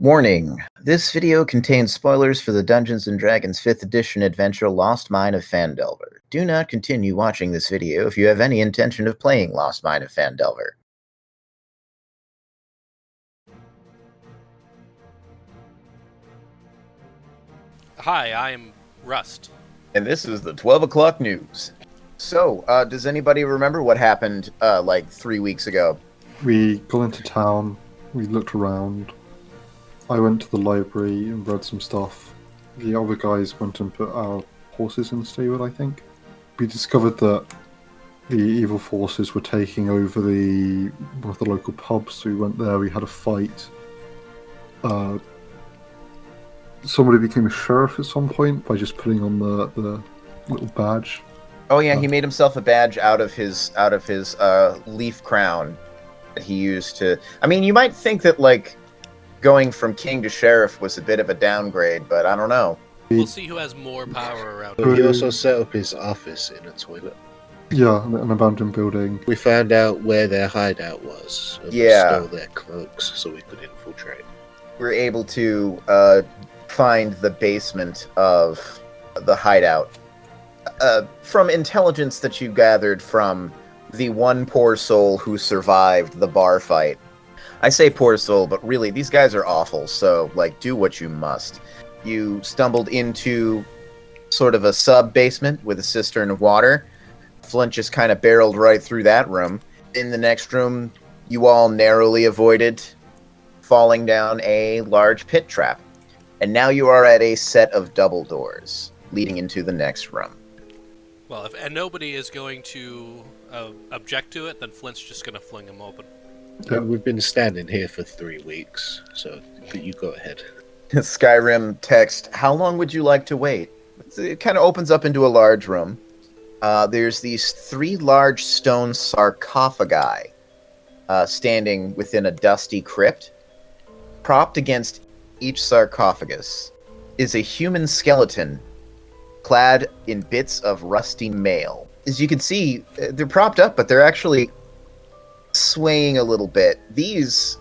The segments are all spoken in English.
Warning: this video contains spoilers for the Dungeons & Dragons 5th edition adventure Lost Mine of Phandelver. Do not continue watching this video if you have any intention of playing Lost Mine of Phandelver. Hi, I'm Rust. And this is the 12 o'clock news. So, does anybody remember what happened, like 3 weeks ago? We got into town, we looked around. I went to the library and read some stuff. The other guys went and put our horses in the stable, I think. We discovered that the evil forces were taking over one of the local pubs, so we went there, we had a fight. Somebody became a sheriff at some point by just putting on the little badge. Oh yeah, he made himself a badge out of his leaf crown that he used to... I mean, you might think that, like, going from king to sheriff was a bit of a downgrade, but I don't know. We'll see who has more power around. But he also set up his office in a toilet. Yeah, an abandoned building. We found out where their hideout was. And Yeah. we stole their cloaks so we could infiltrate. We're able to find the basement of the hideout. From intelligence that you gathered from the one poor soul who survived the bar fight. I say poor soul, but really, these guys are awful, so, like, do what you must. You stumbled into sort of a sub-basement with a cistern of water. Flint just kind of barreled right through that room. In the next room, you all narrowly avoided falling down a large pit trap. And now you are at a set of double doors leading into the next room. Well, if nobody is going to object to it, then Flint's just going to fling them open. Yeah. We've been standing here for 3 weeks, so you go ahead. Skyrim text, how long would you like to wait? It kind of opens up into a large room. There's these 3 large stone sarcophagi standing within a dusty crypt. Propped against each sarcophagus is a human skeleton clad in bits of rusty mail. As you can see, they're propped up, but they're actually swaying a little bit. These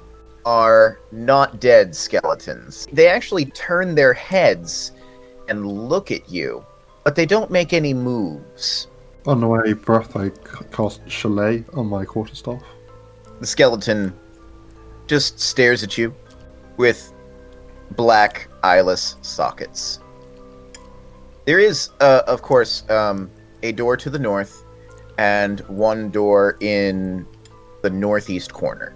are not dead skeletons. They actually turn their heads and look at you, but they don't make any moves. On my breath, I cast Chalet on my quarterstaff. The skeleton just stares at you with black eyeless sockets. There is, of course, a door to the north and one door in the northeast corner.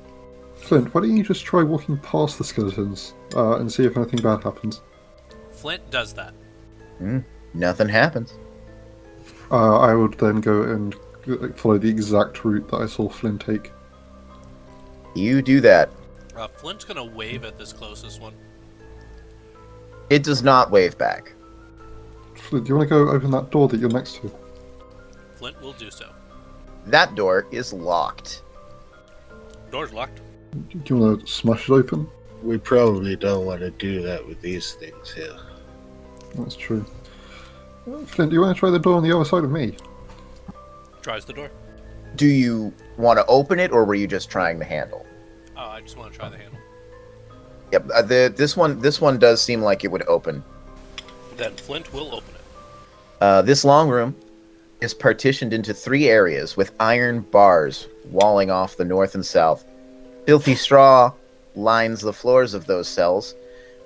Flint, why don't you just try walking past the skeletons and see if anything bad happens? Flint does that. Nothing happens. I would then go and follow the exact route that I saw Flint take. You do that. Flint's going to wave at this closest one. It does not wave back. Flint, do you want to go open that door that you're next to? Flint will do so. That door is locked. Door's locked. Do you want to smash it open? We probably don't want to do that with these things here. That's true. Flint, do you want to try the door on the other side of me? Tries the door. Do you want to open it, or were you just trying the handle? Oh, I just want to try the handle. Yep. This one does seem like it would open. Then Flint will open it. This long room is partitioned into 3 areas with iron bars walling off the north and south. Filthy straw lines the floors of those cells,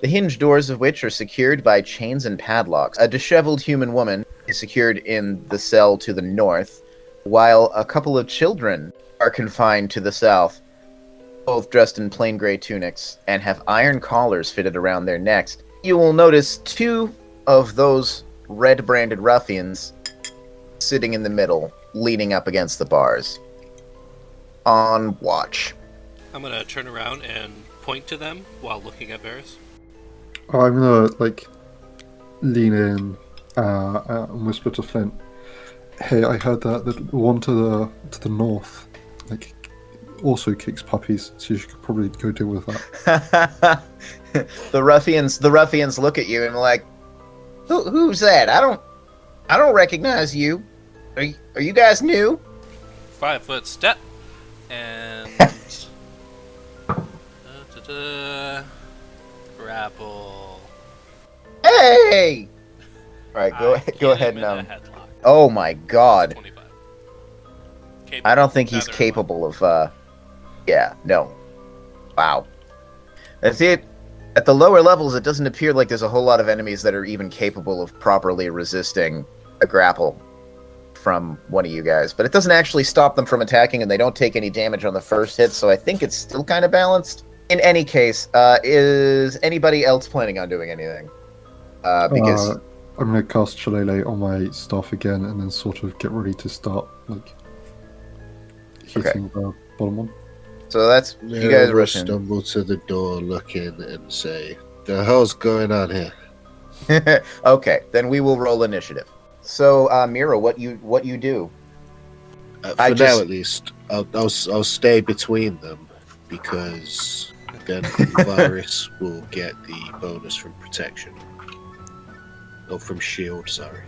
the hinge doors of which are secured by chains and padlocks. A disheveled human woman is secured in the cell to the north, while a couple of children are confined to the south, both dressed in plain gray tunics and have iron collars fitted around their necks. You will notice 2 of those red-branded ruffians sitting in the middle, leaning up against the bars. On watch. I'm going to turn around and point to them while looking at Varys. I'm gonna, lean in and whisper to Flint, hey, I heard that the one to the north, also kicks puppies, so you should probably go deal with that. The ruffians look at you and are like, who's that? I don't recognize you. Are you guys new? 5 foot step. And grapple. Hey! All right, go Get ahead him and in a headlock. Oh my God! 25. I don't think he's Feather capable of. Yeah, no. Wow. That's it. At the lower levels, it doesn't appear like there's a whole lot of enemies that are even capable of properly resisting a grapple from one of you guys. But it doesn't actually stop them from attacking, and they don't take any damage on the first hit, so I think it's still kind of balanced. In any case, is anybody else planning on doing anything? Because I'm going to cast Shillelagh on my staff again and then sort of get ready to start, like, hitting the bottom one. So that's you guys rush in. Stumble to the door, look in, and say, "The hell's going on here?" Okay, then we will roll initiative. So, Mira, what you do? For now, at least, I'll stay between them because then Varys will get the bonus from protection. Oh, from shield, sorry.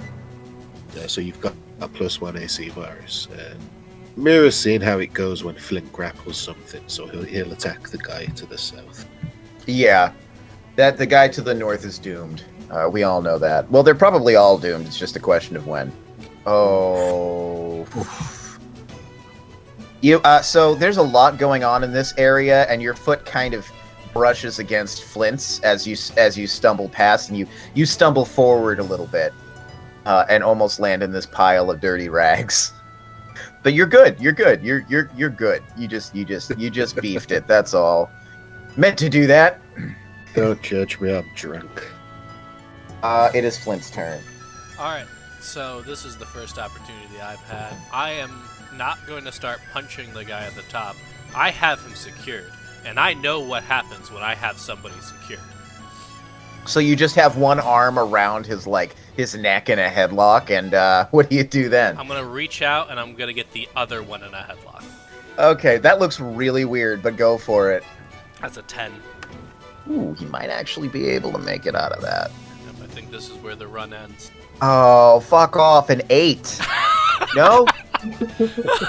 Yeah, so you've got a +1 AC Varys. Mira's seen how it goes when Flint grapples something, so he'll attack the guy to the south. Yeah, that the guy to the north is doomed. We all know that. Well, they're probably all doomed. It's just a question of when. Oh. So there's a lot going on in this area, and your foot kind of brushes against Flint's as you stumble past, and you stumble forward a little bit, and almost land in this pile of dirty rags. But you're good. You're good. You're good. You just beefed it. That's all. Meant to do that. Don't judge me. I'm drunk. It is Flint's turn. Alright, so this is the first opportunity I've had. I am not going to start punching the guy at the top. I have him secured, and I know what happens when I have somebody secured. So you just have one arm around his neck in a headlock, and what do you do then? I'm going to reach out, and I'm going to get the other one in a headlock. Okay, that looks really weird, but go for it. That's a 10. Ooh, he might actually be able to make it out of that. Yep, I think this is where the run ends. Oh, fuck off, an 8. No?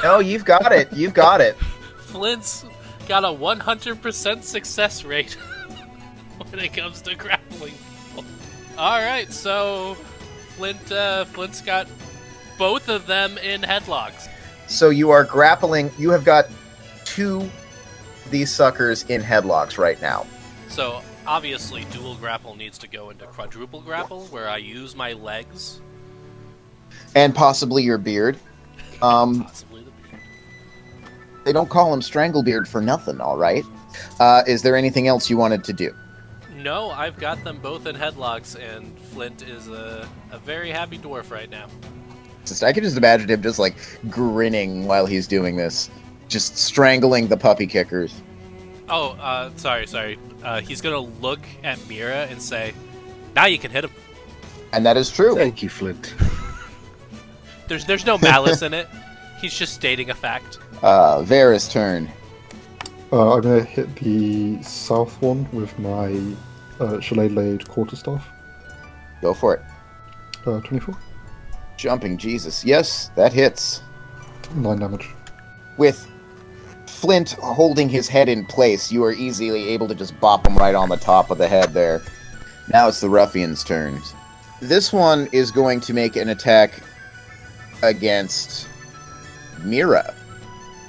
No, you've got it. You've got it. Flint's got a 100% success rate when it comes to grappling people. Alright, so Flint's got both of them in headlocks. So you are grappling. You have got 2 of these suckers in headlocks right now. So obviously dual grapple needs to go into quadruple grapple, where I use my legs. And possibly your beard. Possibly the beard. They don't call him Stranglebeard for nothing, all right? Is there anything else you wanted to do? No, I've got them both in headlocks, and Flint is a very happy dwarf right now. I can just imagine him just, grinning while he's doing this. Just strangling the puppy kickers. Oh, sorry. He's gonna look at Mira and say, "Now you can hit him." And that is true. Thank you, Flint. There's no malice in it. He's just stating a fact. Varys' turn. I'm going to hit the south one with my Shillelagh quarterstaff. Go for it. 24. Jumping Jesus. Yes, that hits. 9 damage. With Flint holding his head in place, you are easily able to just bop him right on the top of the head there. Now it's the ruffian's turn. This one is going to make an attack against Mira,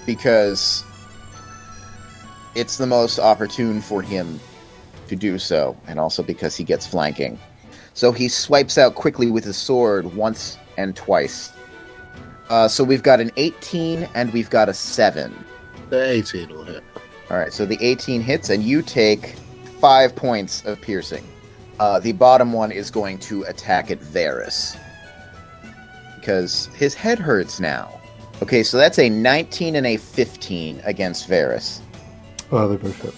because it's the most opportune for him to do so, and also because he gets flanking. So he swipes out quickly with his sword once and twice. So we've got an 18 and we've got a 7. The 18 will hit. Alright, so the 18 hits, and you take 5 points of piercing. The bottom one is going to attack at Varys, because his head hurts now. Okay, so that's a 19 and a 15 against Varys. They both hit.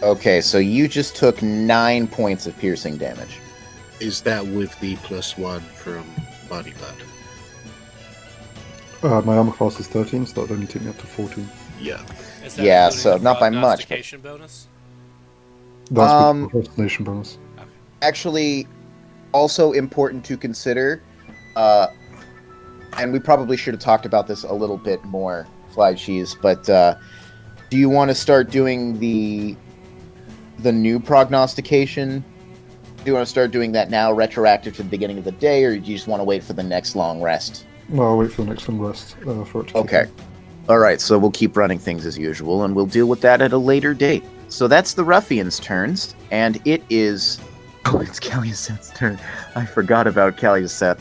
Okay, so you just took 9 points of piercing damage. Is that with the +1 from bodyguard? My armor class is 13, so that would only take me up to 14. Yeah. Is that Yeah, including so the not by much, but- prognostication bonus? That's with the destination bonus. Actually, also important to consider, and we probably should have talked about this a little bit more, Fly Cheese, but do you want to start doing the the new prognostication? Do you want to start doing that now, retroactive to the beginning of the day, or do you just want to wait for the next long rest? No, I'll wait for the next long rest for it to kick Okay. in. All right, so we'll keep running things as usual, and we'll deal with that at a later date. So that's the ruffians' turns, and it is... Oh, it's Caliuseth's turn. I forgot about Caliuseth.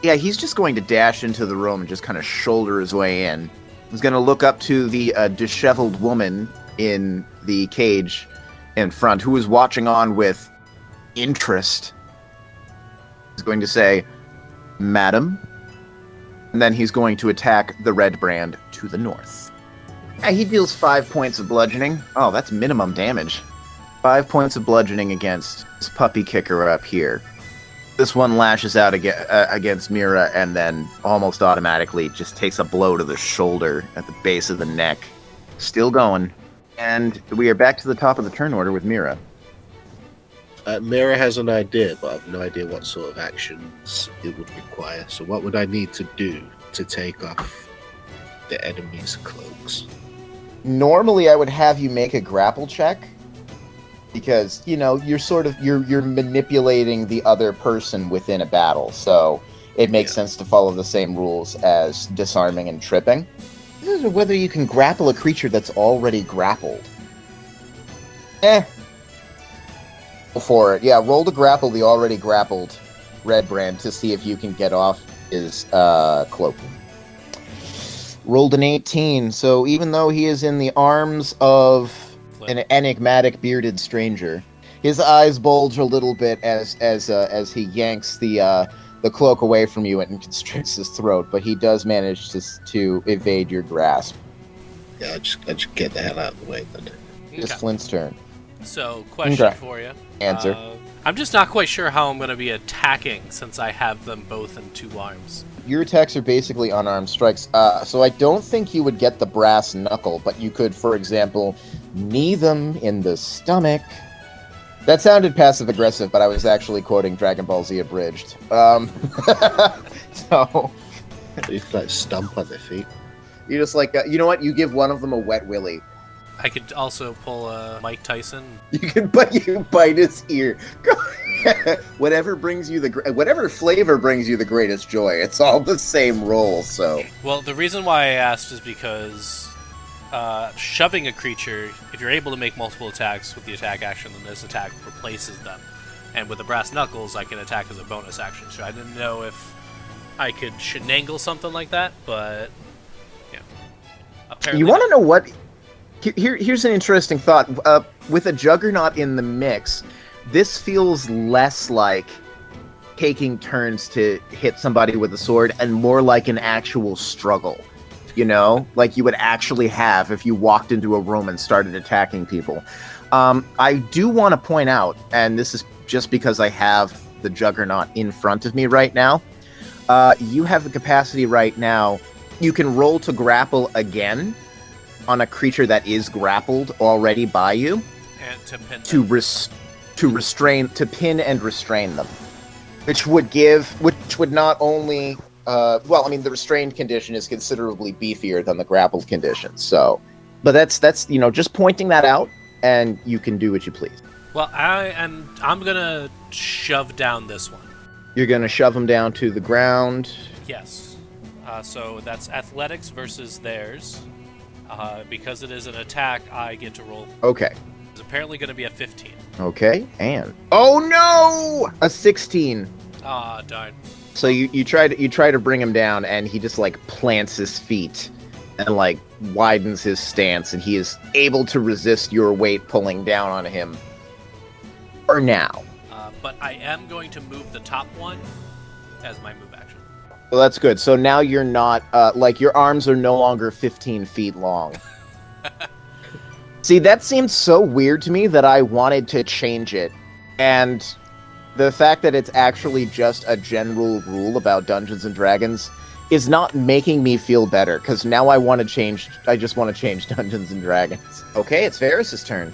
Yeah, he's just going to dash into the room and just kind of shoulder his way in. He's going to look up to the disheveled woman in the cage in front, who is watching on with interest. He's going to say, "Madam," and then he's going to attack the Redbrand to the north. Yeah, he deals 5 points of bludgeoning. Oh, that's minimum damage. 5 points of bludgeoning against this puppy kicker up here. This one lashes out against Mira and then almost automatically just takes a blow to the shoulder at the base of the neck. Still going. And we are back to the top of the turn order with Mira. Mira has an idea, but I have no idea what sort of actions it would require. So what would I need to do to take off the enemy's cloaks? Normally I would have you make a grapple check, because, you know, you're manipulating the other person within a battle, so it makes sense to follow the same rules as disarming and tripping. This is whether you can grapple a creature that's already grappled. Go for it. Yeah, roll to grapple the already grappled Redbrand to see if you can get off his cloak. Rolled an 18, so even though he is in the arms of an enigmatic bearded stranger, his eyes bulge a little bit as he yanks the cloak away from you and constricts his throat, but he does manage to evade your grasp. Yeah, I just get the hell out of the way then. It's Flint's turn. So, question for you. Answer. I'm just not quite sure how I'm going to be attacking since I have them both in 2 arms. Your attacks are basically unarmed strikes, so I don't think you would get the brass knuckle, but you could, for example, knee them in the stomach. That sounded passive-aggressive, but I was actually quoting Dragon Ball Z Abridged. So... You like stomp on their feet. You just like, you know what? You give one of them a wet willy. I could also pull a Mike Tyson. You bite his ear. Whatever flavor brings you the greatest joy. It's all the same roll, so... Well, the reason why I asked is because shoving a creature, if you're able to make multiple attacks with the attack action, then this attack replaces them. And with the brass knuckles, I can attack as a bonus action. So I didn't know if I could shenagle something like that, but... yeah. Apparently you want to know what... Here's an interesting thought. With a Juggernaut in the mix, this feels less like taking turns to hit somebody with a sword and more like an actual struggle. You know? Like you would actually have if you walked into a room and started attacking people. I do want to point out, and this is just because I have the Juggernaut in front of me right now, you have the capacity right now, you can roll to grapple again on a creature that is grappled already by you, and to pin pin and restrain them, which would not only the restrained condition is considerably beefier than the grappled condition. So, but that's just pointing that out, and you can do what you please. Well, I'm gonna shove down this one. You're gonna shove him down to the ground. Yes. So that's athletics versus theirs. Because it is an attack, I get to roll. Okay. It's apparently going to be a 15. Okay, and oh no, a 16. Ah, darn. So you try to bring him down, and he just like plants his feet and like widens his stance, and he is able to resist your weight pulling down on him. For now. But I am going to move the top one as my move action. Well, that's good. So now you're not, your arms are no longer 15 feet long. See, that seemed so weird to me that I wanted to change it. And the fact that it's actually just a general rule about Dungeons & Dragons is not making me feel better, because now I just want to change Dungeons & Dragons. Okay, it's Varys' turn.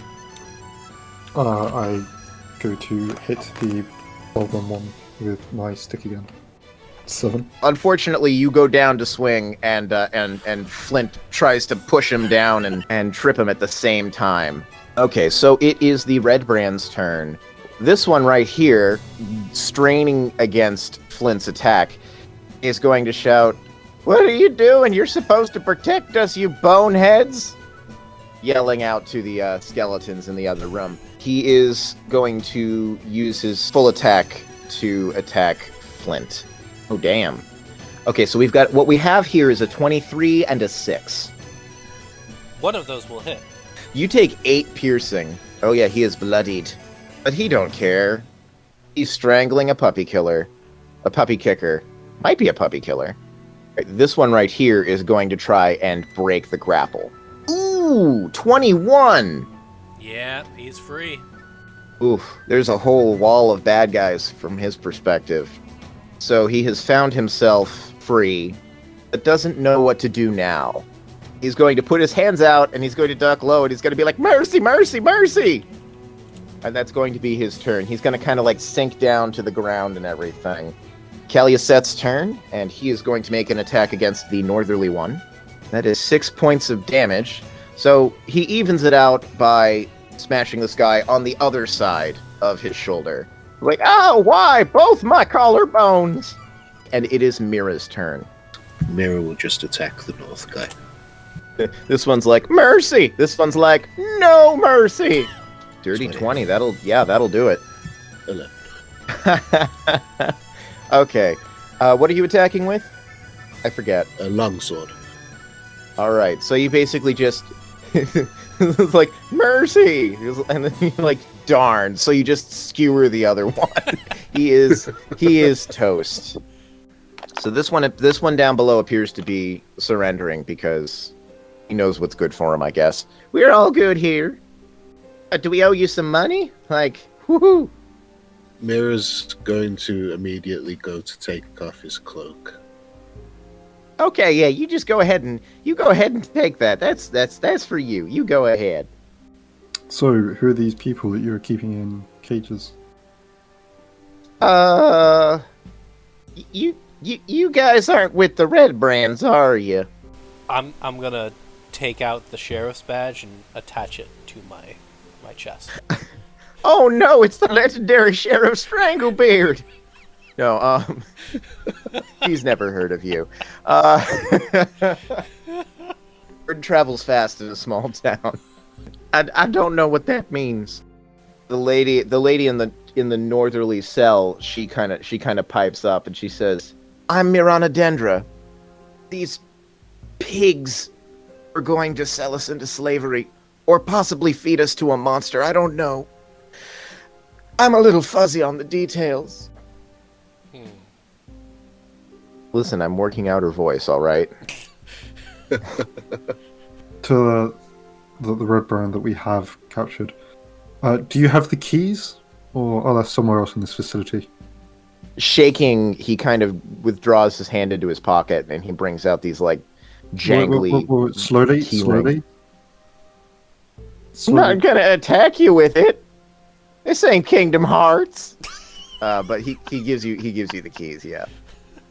I go to hit the Goblin one with my stick again. 7. Unfortunately, you go down to swing, and Flint tries to push him down and trip him at the same time. Okay, so it is the Redbrand's turn. This one right here, straining against Flint's attack, is going to shout, "What are you doing? You're supposed to protect us, you boneheads!" Yelling out to the skeletons in the other room. He is going to use his full attack to attack Flint. Oh, damn. Okay, so what we have here is a 23 and a 6. One of those will hit. You take 8 piercing. Oh yeah, he is bloodied. But he don't care. He's strangling a puppy killer. A puppy kicker. Might be a puppy killer. This one right here is going to try and break the grapple. Ooh, 21! Yeah, he's free. Oof, there's a whole wall of bad guys from his perspective. So he has found himself free, but doesn't know what to do now. He's going to put his hands out, and he's going to duck low, and he's going to be like, "Mercy, mercy, mercy!" And that's going to be his turn. He's going to kind of like sink down to the ground and everything. Caliasette's turn, and he is going to make an attack against the northerly one. That is 6 points of damage. So he evens it out by smashing this guy on the other side of his shoulder. Like, "Oh, why? Both my collarbones!" And it is Mira's turn. Mira will just attack the north guy. This one's like, "Mercy!" This one's like, "No mercy!" Dirty 20, that'll do it. 11. Okay. What are you attacking with? I forget. A longsword. Alright, so you basically just... it's like, "Mercy!" And then you're like, "Darn." So you just skewer the other one. He is toast. So this one down below appears to be surrendering because he knows what's good for him, I guess. "We're all good here. Do we owe you some money?" Like, woohoo! Mira's going to immediately go to take off his cloak. Okay, yeah, you just go ahead and take that. That's for you. You go ahead. So, who are these people that you're keeping in cages? You guys aren't with the Redbrands, are you? I'm gonna take out the sheriff's badge and attach it to my chest. Oh no, it's the legendary Sheriff Stranglebeard. No, he's never heard of you. Word travels fast in a small town. I don't know what that means. The lady in the northerly cell, she kind of pipes up and she says, "I'm Mirana Dendra. These pigs are going to sell us into slavery, or possibly feed us to a monster. I don't know. I'm a little fuzzy on the details." Listen, I'm working out her voice, all right? To the Redbrand that we have captured, do you have the keys, or are they somewhere else in this facility? Shaking, he kind of withdraws his hand into his pocket, and he brings out these, like, jangly... Whoa, slowly. I'm not gonna attack you with it. This ain't Kingdom Hearts. But he gives you the keys, yeah.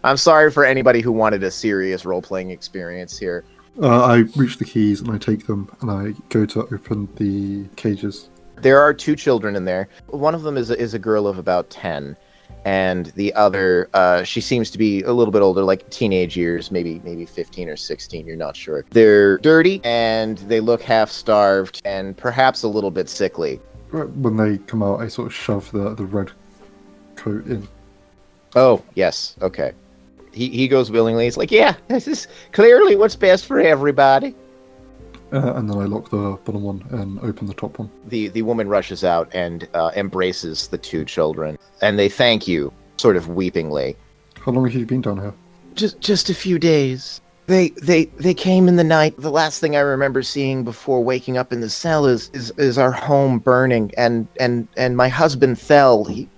I'm sorry for anybody who wanted a serious role-playing experience here. I reach the keys and I take them and I go to open the cages. There are 2 children in there. One of them is a girl of about 10, and the other, she seems to be a little bit older, like teenage years, maybe 15 or 16, you're not sure. They're dirty, and they look half-starved, and perhaps a little bit sickly. When they come out, I sort of shove the red coat in. Oh, yes, okay. He goes willingly. He's like, "Yeah, this is clearly what's best for everybody." And then I lock the bottom one and open the top one. The woman rushes out and embraces the 2 children, and they thank you, sort of weepingly. How long have you been down here? Just a few days. They came in the night. The last thing I remember seeing before waking up in the cell is our home burning, and my husband fell. He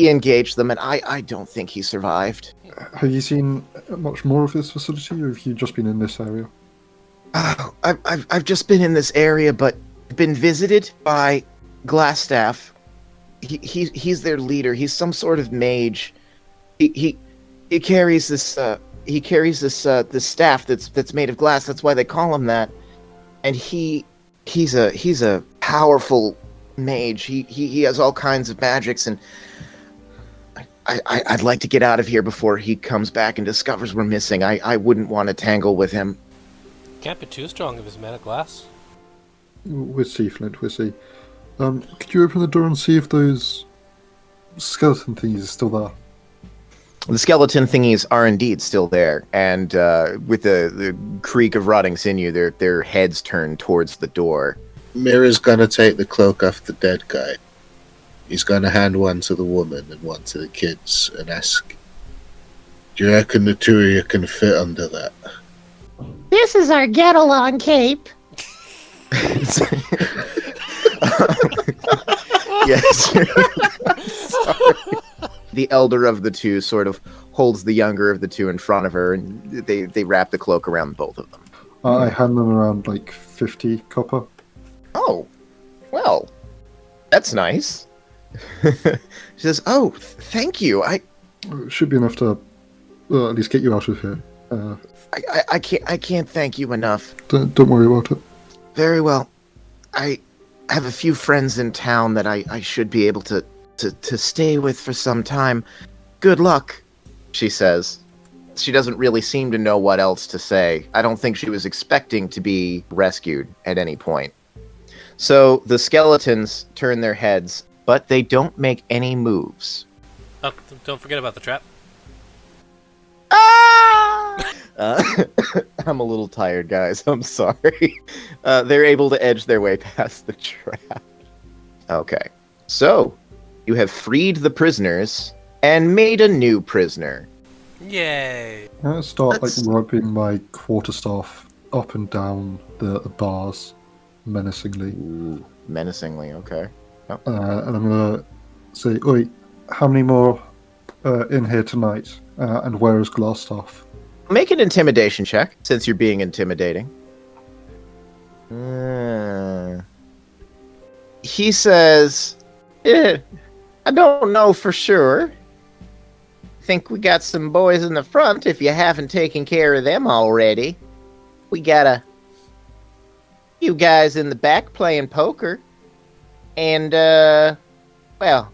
engaged them, and I don't think he survived. Have you seen much more of this facility, or have you just been in this area? I've just been in this area, but been visited by Glassstaff. He's their leader. He's some sort of mage. He carries this this staff that's made of glass. That's why they call him that. And he's a powerful mage. He has all kinds of magics, and I'd like to get out of here before he comes back and discovers we're missing. I wouldn't want to tangle with him. Can't be too strong if he's made of glass. We'll see, Flint, we'll see. Could you open the door and see if those skeleton thingies are still there? The skeleton thingies are indeed still there, and with the creak of rotting sinew, their heads turn towards the door. Mira's gonna take the cloak off the dead guy. He's gonna hand one to the woman and one to the kids and ask, "Do you reckon the two of you can fit under that?" This is our get-along cape. Yes. Sorry. The elder of the two sort of holds the younger of the two in front of her, and they wrap the cloak around both of them. I hand them around like 50 copper. Oh, well, that's nice. She says, "Oh, thank you. It should be enough to at least get you out of here. I can't thank you enough. Don't worry about it. Very well. I have a few friends in town that I should be able to stay with for some time. Good luck," she says. She doesn't really seem to know what else to say. I don't think she was expecting to be rescued at any point. So the skeletons turn their heads, but they don't make any moves. Oh, don't forget about the trap. I'm a little tired, guys. I'm sorry. They're able to edge their way past the trap. Okay. So, you have freed the prisoners and made a new prisoner. Yay! I'm going to start Let's- like rubbing my quarterstaff up and down the bars menacingly. Ooh, menacingly, okay. And I'm going to say, "Oi, how many more in here tonight? And where is Glassstaff?" Make an intimidation check, since you're being intimidating. He says, "I don't know for sure. Think we got some boys in the front if you haven't taken care of them already. We got a few guys in the back playing poker. And, well,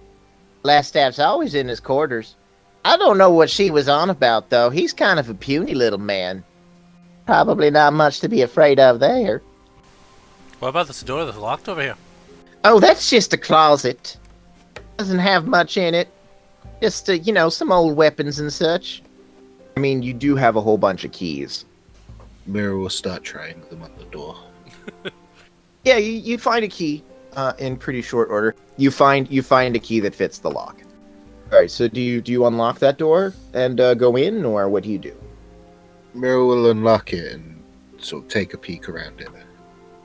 Laststaff's always in his quarters. I don't know what she was on about, though. He's kind of a puny little man. Probably not much to be afraid of there. What about this door that's locked over here? Oh, that's just a closet. Doesn't have much in it. Just, some old weapons and such. I mean, you do have a whole bunch of keys. Mira will start trying them on the door. Yeah, you find a key in pretty short order. You find a key that fits the lock. All right, so do you unlock that door and go in, or what do you do? Mira will unlock it and sort of take a peek around it.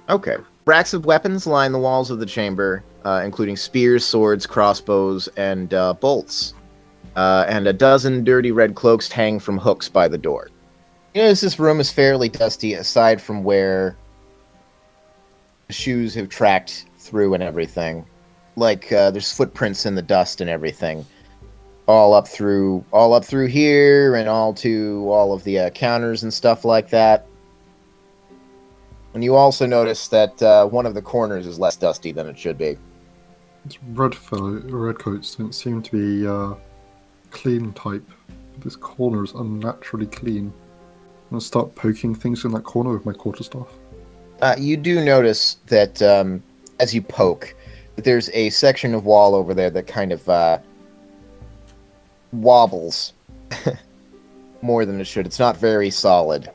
Okay. Racks of weapons line the walls of the chamber, including spears, swords, crossbows, and bolts. And a dozen dirty red cloaks hang from hooks by the door. This room is fairly dusty, aside from where shoes have tracked through and everything. Like, there's footprints in the dust and everything. All up through here, and all to all of the counters and stuff like that. And you also notice that one of the corners is less dusty than it should be. These redcoats don't seem to be clean type. This corner is unnaturally clean. I'm going to start poking things in that corner with my quarterstaff. You do notice that as you poke, that there's a section of wall over there that kind of wobbles more than it should. It's not very solid.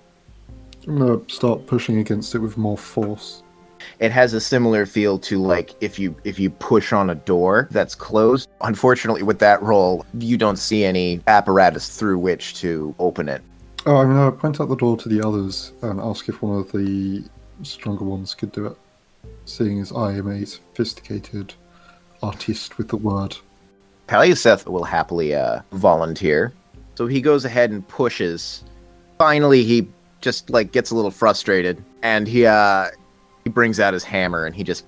I'm going to start pushing against it with more force. It has a similar feel to, like, if you push on a door that's closed. Unfortunately, with that roll, you don't see any apparatus through which to open it. Oh, I'm going to point out the door to the others and ask if one of the stronger ones could do it, seeing as I am a sophisticated artiste with the word. Paliaseth will happily volunteer. So he goes ahead and pushes. Finally, he just, gets a little frustrated, and he brings out his hammer, and he just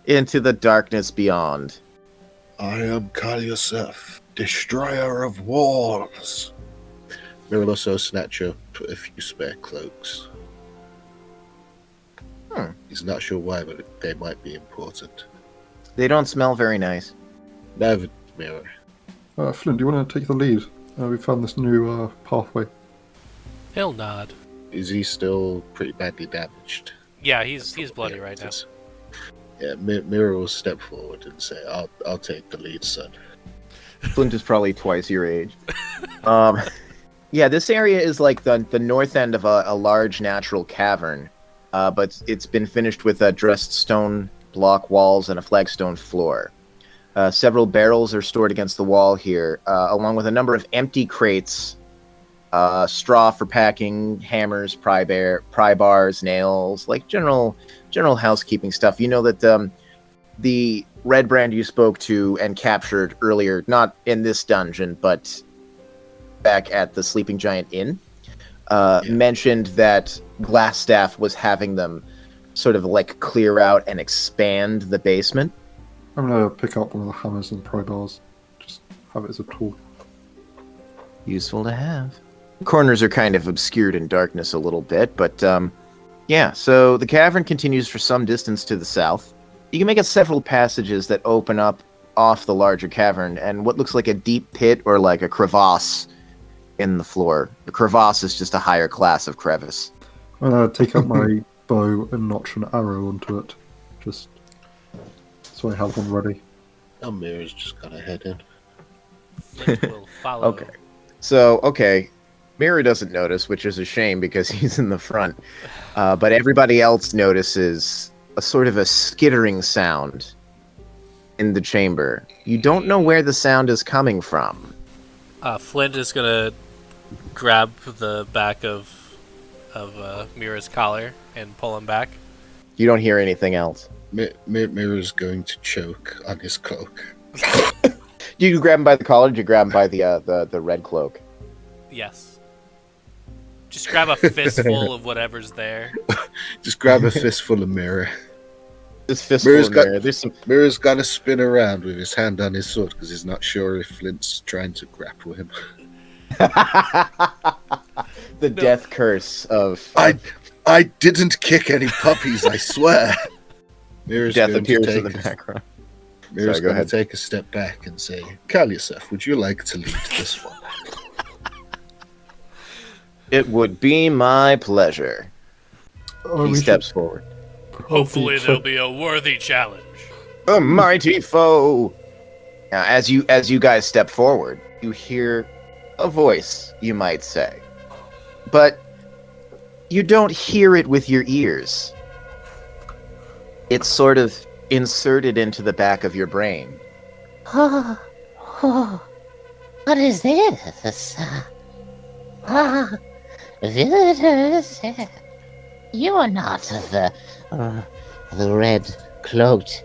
into the darkness beyond. I am Kaliaseth, destroyer of walls. We will also snatch up a few spare cloaks. He's not sure why, but they might be important. They don't smell very nice. Never mirror. Flint, do you want to take the lead? We found this new pathway. He'll nod. Is he still pretty badly damaged? Yeah, he's bloody right now. Yeah, Mirror will step forward and say, I'll take the lead, son. Flint is probably twice your age. Yeah, this area is like the north end of a large natural cavern, but it's been finished with dressed stone block walls and a flagstone floor. Several barrels are stored against the wall here, along with a number of empty crates, straw for packing, hammers, pry bars, nails, like general housekeeping stuff. You know that the Redbrand you spoke to and captured earlier, not in this dungeon, but back at the Sleeping Giant Inn, mentioned that Glassstaff was having them sort of like clear out and expand the basement. I'm going to pick up one of the hammers and pry bars. Just have it as a tool. Useful to have. Corners are kind of obscured in darkness a little bit, but yeah, so the cavern continues for some distance to the south. You can make out several passages that open up off the larger cavern and what looks like a deep pit or like a crevasse in the floor. The crevasse is just a higher class of crevice. I'm going to take out my bow and notch an arrow onto it, just so I have one ready. Oh, Mirror's just gonna head in. Flint will follow. Okay. So, Mirror doesn't notice, which is a shame because he's in the front. But everybody else notices a sort of a skittering sound in the chamber. You don't know where the sound is coming from. Flint is gonna grab the back of Mira's collar and pull him back. You don't hear anything else. Mirror's going to choke on his cloak. Do you grab him by the collar, or do you grab him by the red cloak? Yes. Just grab a fistful of whatever's there. Just grab a fistful of Mirror. This fistful of Mirror. Mirror's gonna spin around with his hand on his sword because he's not sure if Flint's trying to grapple him. The death curse of... I didn't kick any puppies, I swear. Mirror's death appears in the background. Mirror's going to take a step back and say, Kalyaseth, would you like to lead this one? It would be my pleasure. He steps forward. Hopefully there'll be a worthy challenge. A mighty foe! Now, as you guys step forward, you hear a voice, you might say. But you don't hear it with your ears. It's sort of inserted into the back of your brain. What is this? Visitors, you are not of the red-cloaked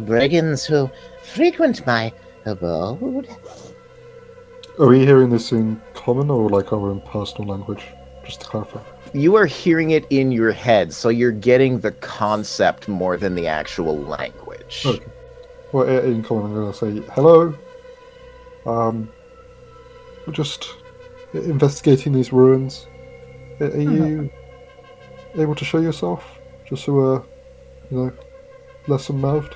brigands who frequent my abode. Are we hearing this in common or like our own personal language? Just to clarify. You are hearing it in your head, so you're getting the concept more than the actual language. Okay. Well, in common, I'm going to say, hello. We're just investigating these ruins. Are you able to show yourself? Just so we're, less unnerved?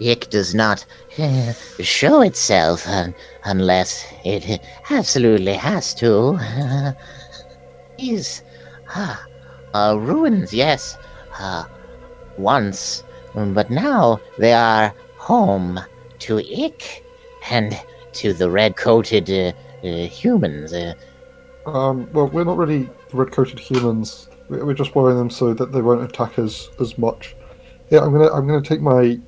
It does not show itself unless it absolutely has to. These ruins, yes, once, but now they are home to Ick and to the red-coated humans. Well, we're not really red-coated humans. We're just wearing them so that they won't attack us as much. Yeah, I'm gonna take my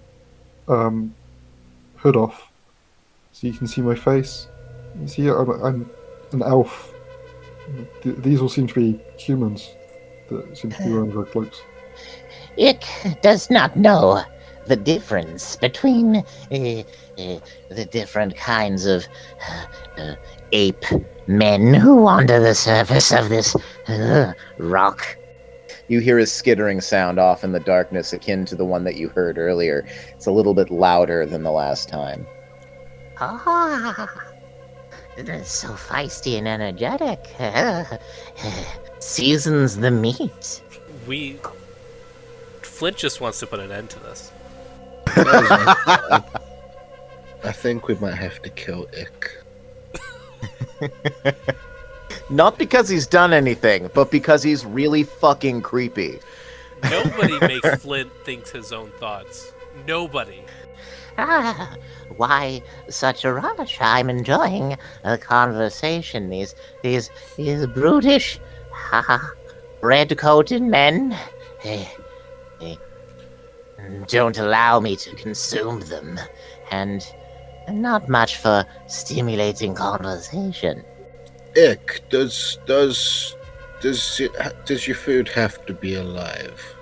hood off so you can see my face. You see, I'm an elf. These all seem to be humans that seem to be wearing red cloaks. Ick does not know the difference between the different kinds of ape men who wander the surface of this rock. You hear a skittering sound off in the darkness akin to the one that you heard earlier. It's a little bit louder than the last time. So feisty and energetic. Seasons the meat. Flint just wants to put an end to this. I think we might have to kill Ick. Not because he's done anything, but because he's really fucking creepy. Nobody makes Flint think his own thoughts. Nobody. Why such a rush? I'm enjoying a conversation. These brutish, red-coated men. They don't allow me to consume them, and not much for stimulating conversation. Ick, does your food have to be alive?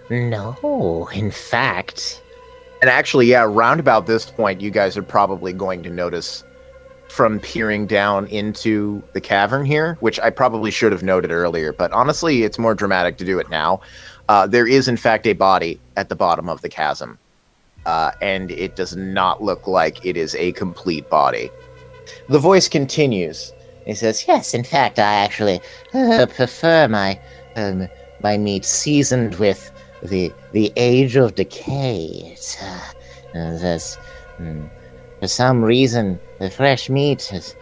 No, in fact. And actually, yeah, round about this point, you guys are probably going to notice from peering down into the cavern here, which I probably should have noted earlier, but honestly, it's more dramatic to do it now. There is, in fact, a body at the bottom of the chasm, and it does not look like it is a complete body. The voice continues. He says, yes, in fact, I actually prefer my meat seasoned with the age of decay. For some reason, the fresh meat is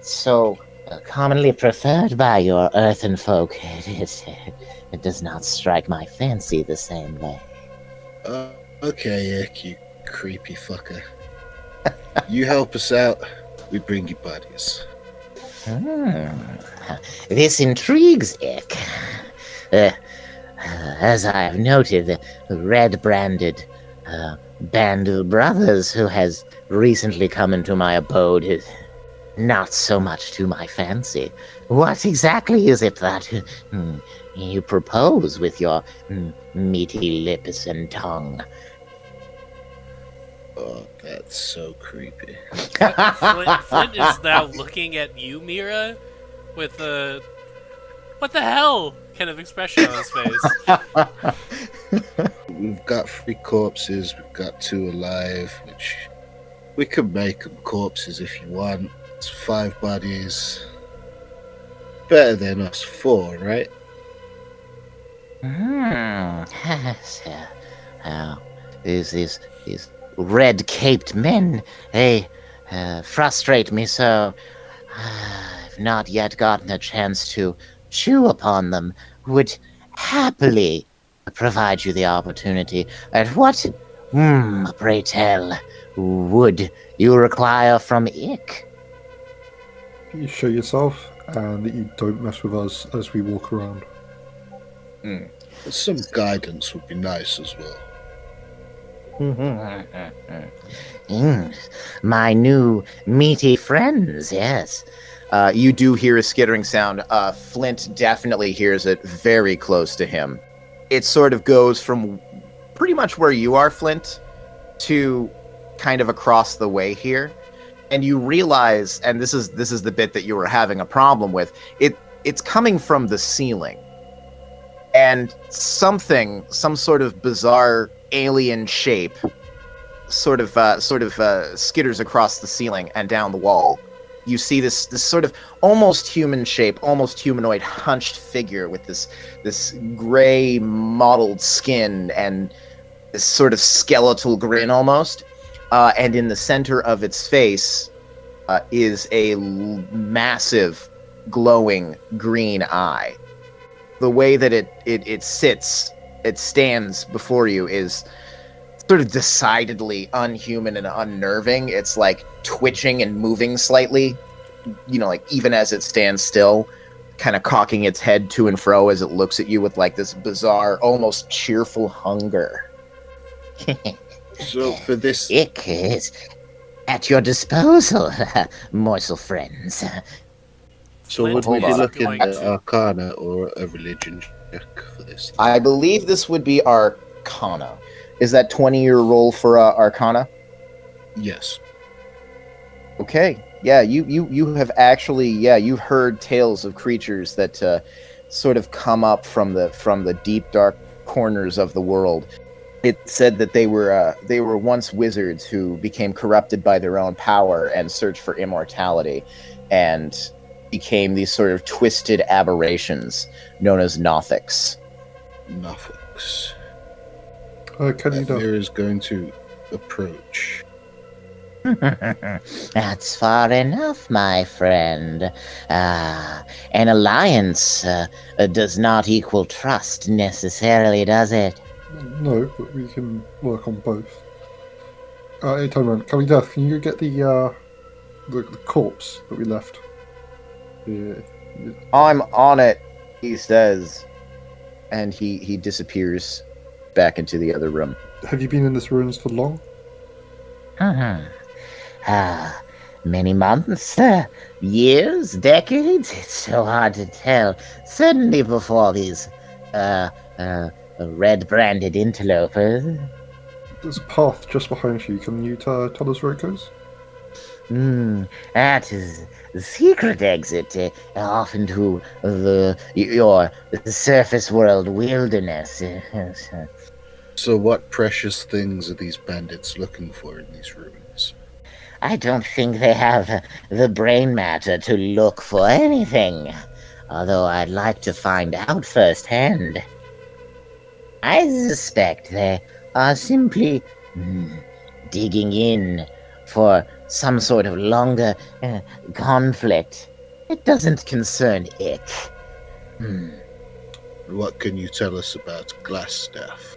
so commonly preferred by your earthen folk. It does not strike my fancy the same way. Okay, Ick, you creepy fucker. You help us out, we bring you buddies. This intrigues Ick. As I have noted, the red-branded band of brothers who has recently come into my abode is not so much to my fancy. What exactly is it that you propose with your meaty lips and tongue? Oh, that's so creepy. Flint is now looking at you, Mira, with a "what the hell" kind of expression on his face. We've got 3 corpses, we've got 2 alive, which we could make them corpses if you want. It's 5 bodies. Better than us 4, right? These red-caped men, they frustrate me so. I've not yet gotten a chance to chew upon them. Would happily provide you the opportunity. At what, pray tell, would you require from Ick? You show yourself and that you don't mess with us as we walk around. Some guidance would be nice as well. My new meaty friends, yes. You do hear a skittering sound. Flint definitely hears it very close to him. It sort of goes from pretty much where you are, Flint, to kind of across the way here. And you realize, and this is the bit that you were having a problem with, it's coming from the ceiling. And some sort of bizarre alien shape sort of skitters across the ceiling and down the wall. You see this sort of almost human shape, almost humanoid hunched figure with this gray mottled skin and this sort of skeletal grin almost. And in the center of its face is a massive glowing green eye. The way that it stands before you is sort of decidedly unhuman and unnerving. It's like twitching and moving slightly, like even as it stands still, kind of cocking its head to and fro as it looks at you with like this bizarre, almost cheerful hunger. So for this... Ick is at your disposal, morsel friends. So would we Hold be on. looking at Arcana or a religion check for this? I believe this would be Arcana. Is that 20-year roll for Arcana? Yes. Okay. Yeah, you have actually, you've heard tales of creatures that sort of come up from the deep dark corners of the world. It said that they were once wizards who became corrupted by their own power and searched for immortality, and became these sort of twisted aberrations known as Nothics. Nothics. Kenida, is going to approach. That's far enough, my friend. An alliance does not equal trust necessarily, does it? no, but we can work on both. Hey, Toman, Kenida, can you get the corpse that we left? Yeah. I'm on it, he says, and he disappears back into the other room. Have you been in this ruins for long? Many months, years, decades? It's so hard to tell. Certainly before these, red-branded interlopers. There's a path just behind you. Can you tell us where it goes? That is the secret exit, off into your surface world wilderness. So what precious things are these bandits looking for in these ruins? I don't think they have the brain matter to look for anything, although I'd like to find out firsthand. I suspect they are simply digging in for some sort of longer conflict. It doesn't concern Ick. What can you tell us about Glassstaff?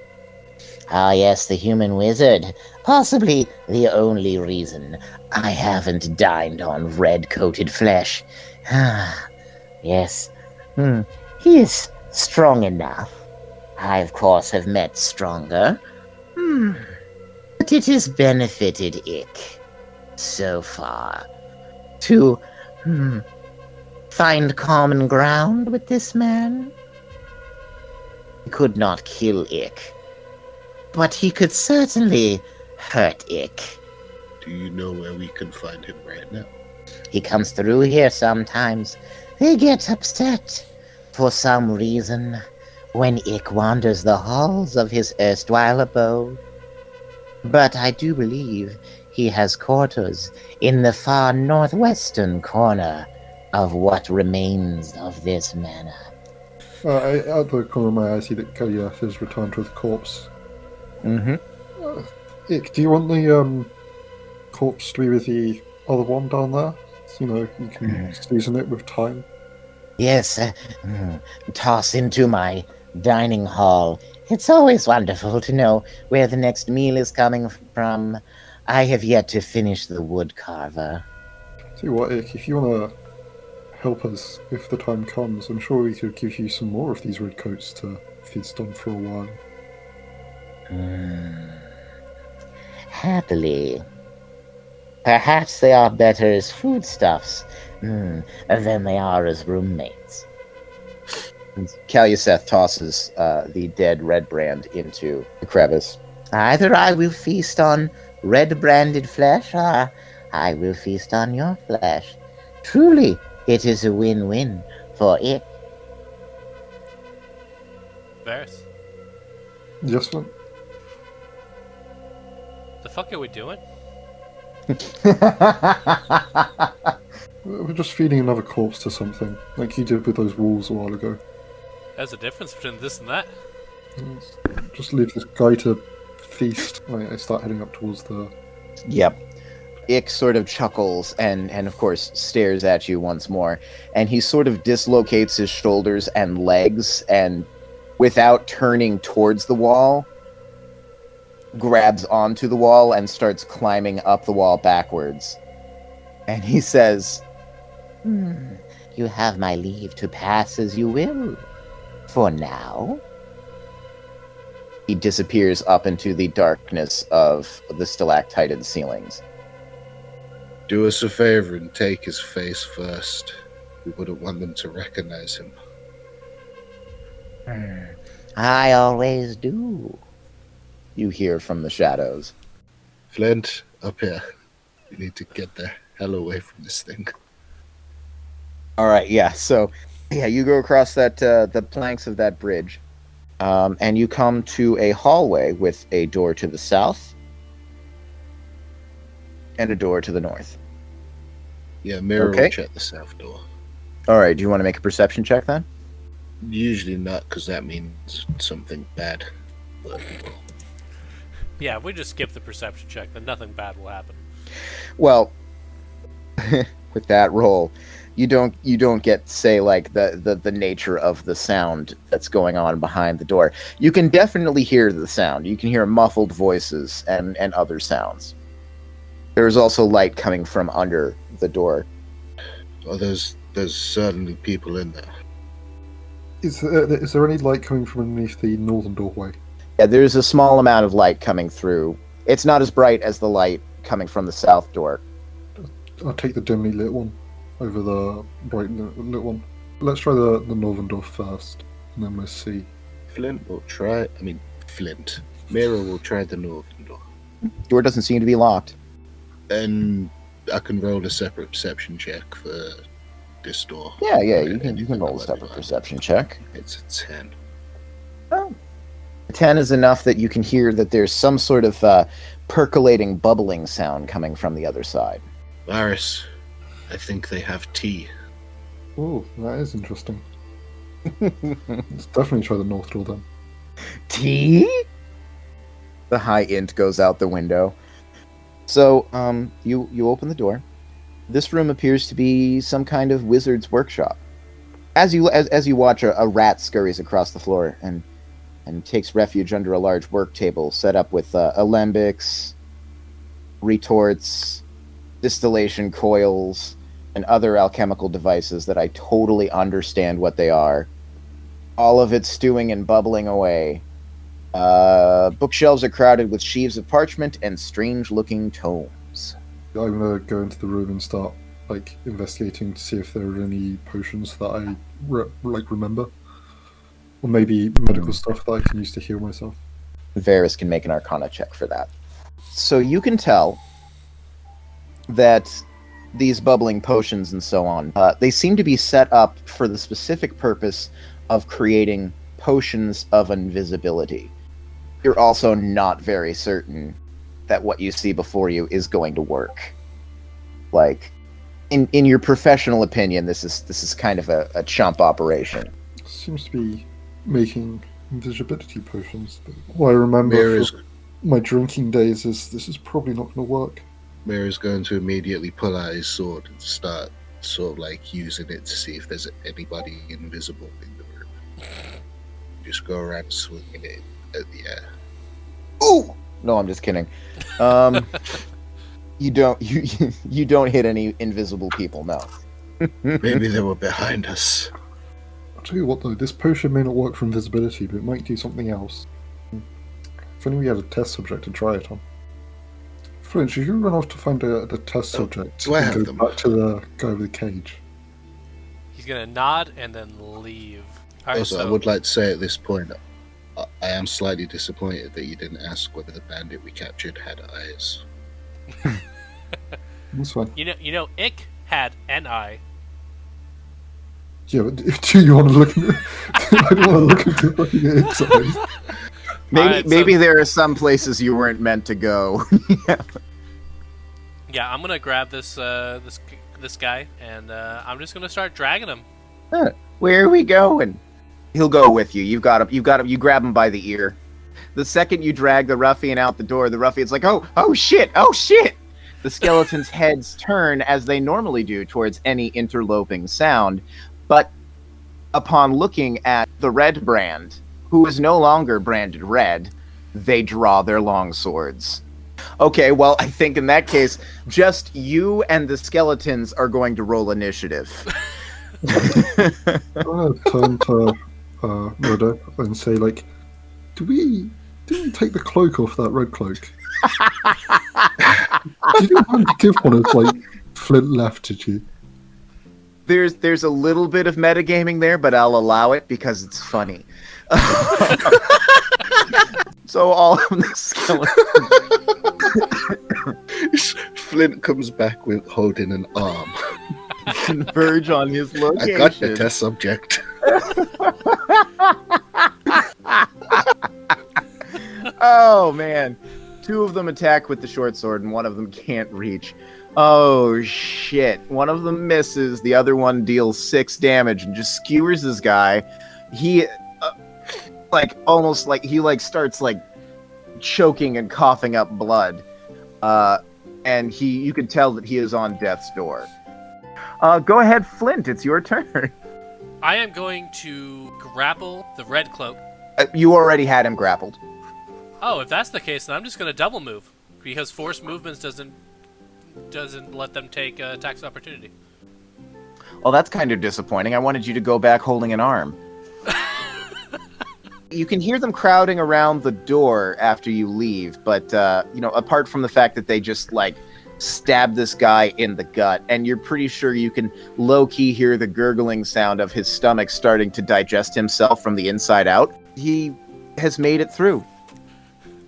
Ah, yes, the human wizard. Possibly the only reason I haven't dined on red-coated flesh. Yes, he is strong enough. I, of course, have met stronger. But it has benefited Ick so far to find common ground with this man. He could not kill Ick, but he could certainly hurt Ick. Do you know where we can find him right now? He comes through here sometimes. They get upset for some reason when Ick wanders the halls of his erstwhile abode. But I do believe he has quarters in the far northwestern corner of what remains of this manor. At the corner of my eye, I see that Kaliath has returned with the corpse. Ick, do you want the corpse to be with the other one down there? So, you can season it with thyme. Yes, toss into my dining hall. It's always wonderful to know where the next meal is coming from. I have yet to finish the wood carver. Tell you what, Ick, if you want to help us if the time comes, I'm sure we could give you some more of these red coats to feast on for a while. Happily. Perhaps they are better as foodstuffs than they are as roommates. Caluseth tosses the dead Redbrand into the crevice. Either I will feast on red-branded flesh, or I will feast on your flesh. Truly, it is a win-win for it. Varys, Yes, man? the fuck are we doing? We're just feeding another corpse to something, like you did with those wolves a while ago. There's a difference between this and that. Just leave this guy to feast. I start heading up towards the... Yep. Ick sort of chuckles and of course stares at you once more, and he sort of dislocates his shoulders and legs, and without turning towards the wall, grabs onto the wall and starts climbing up the wall backwards. And he says, You have my leave to pass as you will. For now. He disappears up into the darkness of the stalactited ceilings. Do us a favor and take his face first. We wouldn't want them to recognize him. I always do. You hear from the shadows. Flint, up here. We need to get the hell away from this thing. All right, yeah. So, yeah, you go across that the planks of that bridge, And you come to a hallway with a door to the south and a door to the north. Yeah, Mirror Okay. will check the south door. All right, do you want to make a perception check then? Usually not, because that means something bad. But Yeah, if we just skip the perception check, then nothing bad will happen. Well, with that roll, you don't get, say, like the nature of the sound that's going on behind the door. You can definitely hear the sound. You can hear muffled voices and other sounds. There's also light coming from under the door. oh, there's certainly people in there. Is there any light coming from underneath the northern doorway? Yeah, there's a small amount of light coming through. It's not as bright as the light coming from the south door. I'll take the dimly lit one over the bright lit one. Let's try the northern door first, and then we'll see. Flint will try. I mean, Flint. Mirror will try the northern door. Door doesn't seem to be locked. And I can roll a separate perception check for this door. Yeah, you can Anything roll a like separate that. perception check. It's a 10. Oh. 10 is enough that you can hear that there's some sort of percolating, bubbling sound coming from the other side. Varys, I think they have tea. Oh, that is interesting. Let's definitely try the north door then. Tea? The high int goes out the window. So, you open the door. This room appears to be some kind of wizard's workshop. As you watch, a rat scurries across the floor and takes refuge under a large work table set up with alembics, retorts, distillation coils, and other alchemical devices that I totally understand what they are. All of it stewing and bubbling away. Bookshelves are crowded with sheaves of parchment and strange-looking tomes. I'm gonna go into the room and start investigating to see if there are any potions that I remember, or maybe medical stuff that I can use to heal myself. Varys can make an Arcana check for that. So you can tell that these bubbling potions and so on, they seem to be set up for the specific purpose of creating potions of invisibility. You're also not very certain that what you see before you is going to work. In your professional opinion, this is kind of a chump operation. Seems to be making invisibility potions. But what I remember Mirror's, from my drinking days is this is probably not going to work. Mirror's going to immediately pull out his sword and start using it to see if there's anybody invisible in the room. Just go around swinging it at the air. Ooh! No, I'm just kidding. You don't hit any invisible people, no. Maybe they were behind us. I'll tell you what though, this potion may not work for invisibility, but it might do something else. If only we had a test subject to try it on. Flint, should you run off to find the test subject do I and have go them? back to the guy with the cage? He's gonna nod and then leave. Alright, Also, I would like to say at this point, I am slightly disappointed that you didn't ask whether the bandit we captured had eyes. That's fine. You know, Ick had an eye. Yeah, but do you want to look at I don't want to look at the Ick's eyes. Maybe there are some places you weren't meant to go. Yeah, I'm gonna grab this guy and I'm just gonna start dragging him. Where are we going? He'll go with you. You got him. You grab him by the ear. The second you drag the ruffian out the door, the ruffian's like, oh shit. The skeleton's heads turn as they normally do towards any interloping sound, but upon looking at the Redbrand, who is no longer branded red, they draw their long swords. Okay, well, I think in that case, just you and the skeletons are going to roll initiative. I'm going to turn to Roddo and say, didn't we take the cloak off that red cloak? Did you want to give one as, Flint left, did you? There's a little bit of metagaming there, but I'll allow it because it's funny. So all of the skeletons Flint comes back with holding an arm. converge on his location. I got the test subject. Oh, man. Two of them attack with the short sword, and one of them can't reach. Oh, shit. One of them misses. The other one deals 6 damage and just skewers this guy. He, he starts, choking and coughing up blood. And you can tell that he is on death's door. Go ahead, Flint. It's your turn. I am going to grapple the red cloak. You already had him grappled. Oh, if that's the case, then I'm just going to double move. Because forced movements doesn't let them take attacks of opportunity. Well, that's kind of disappointing. I wanted you to go back holding an arm. You can hear them crowding around the door after you leave, but, apart from the fact that they just, stab this guy in the gut, and you're pretty sure you can low-key hear the gurgling sound of his stomach starting to digest himself from the inside out. He has made it through.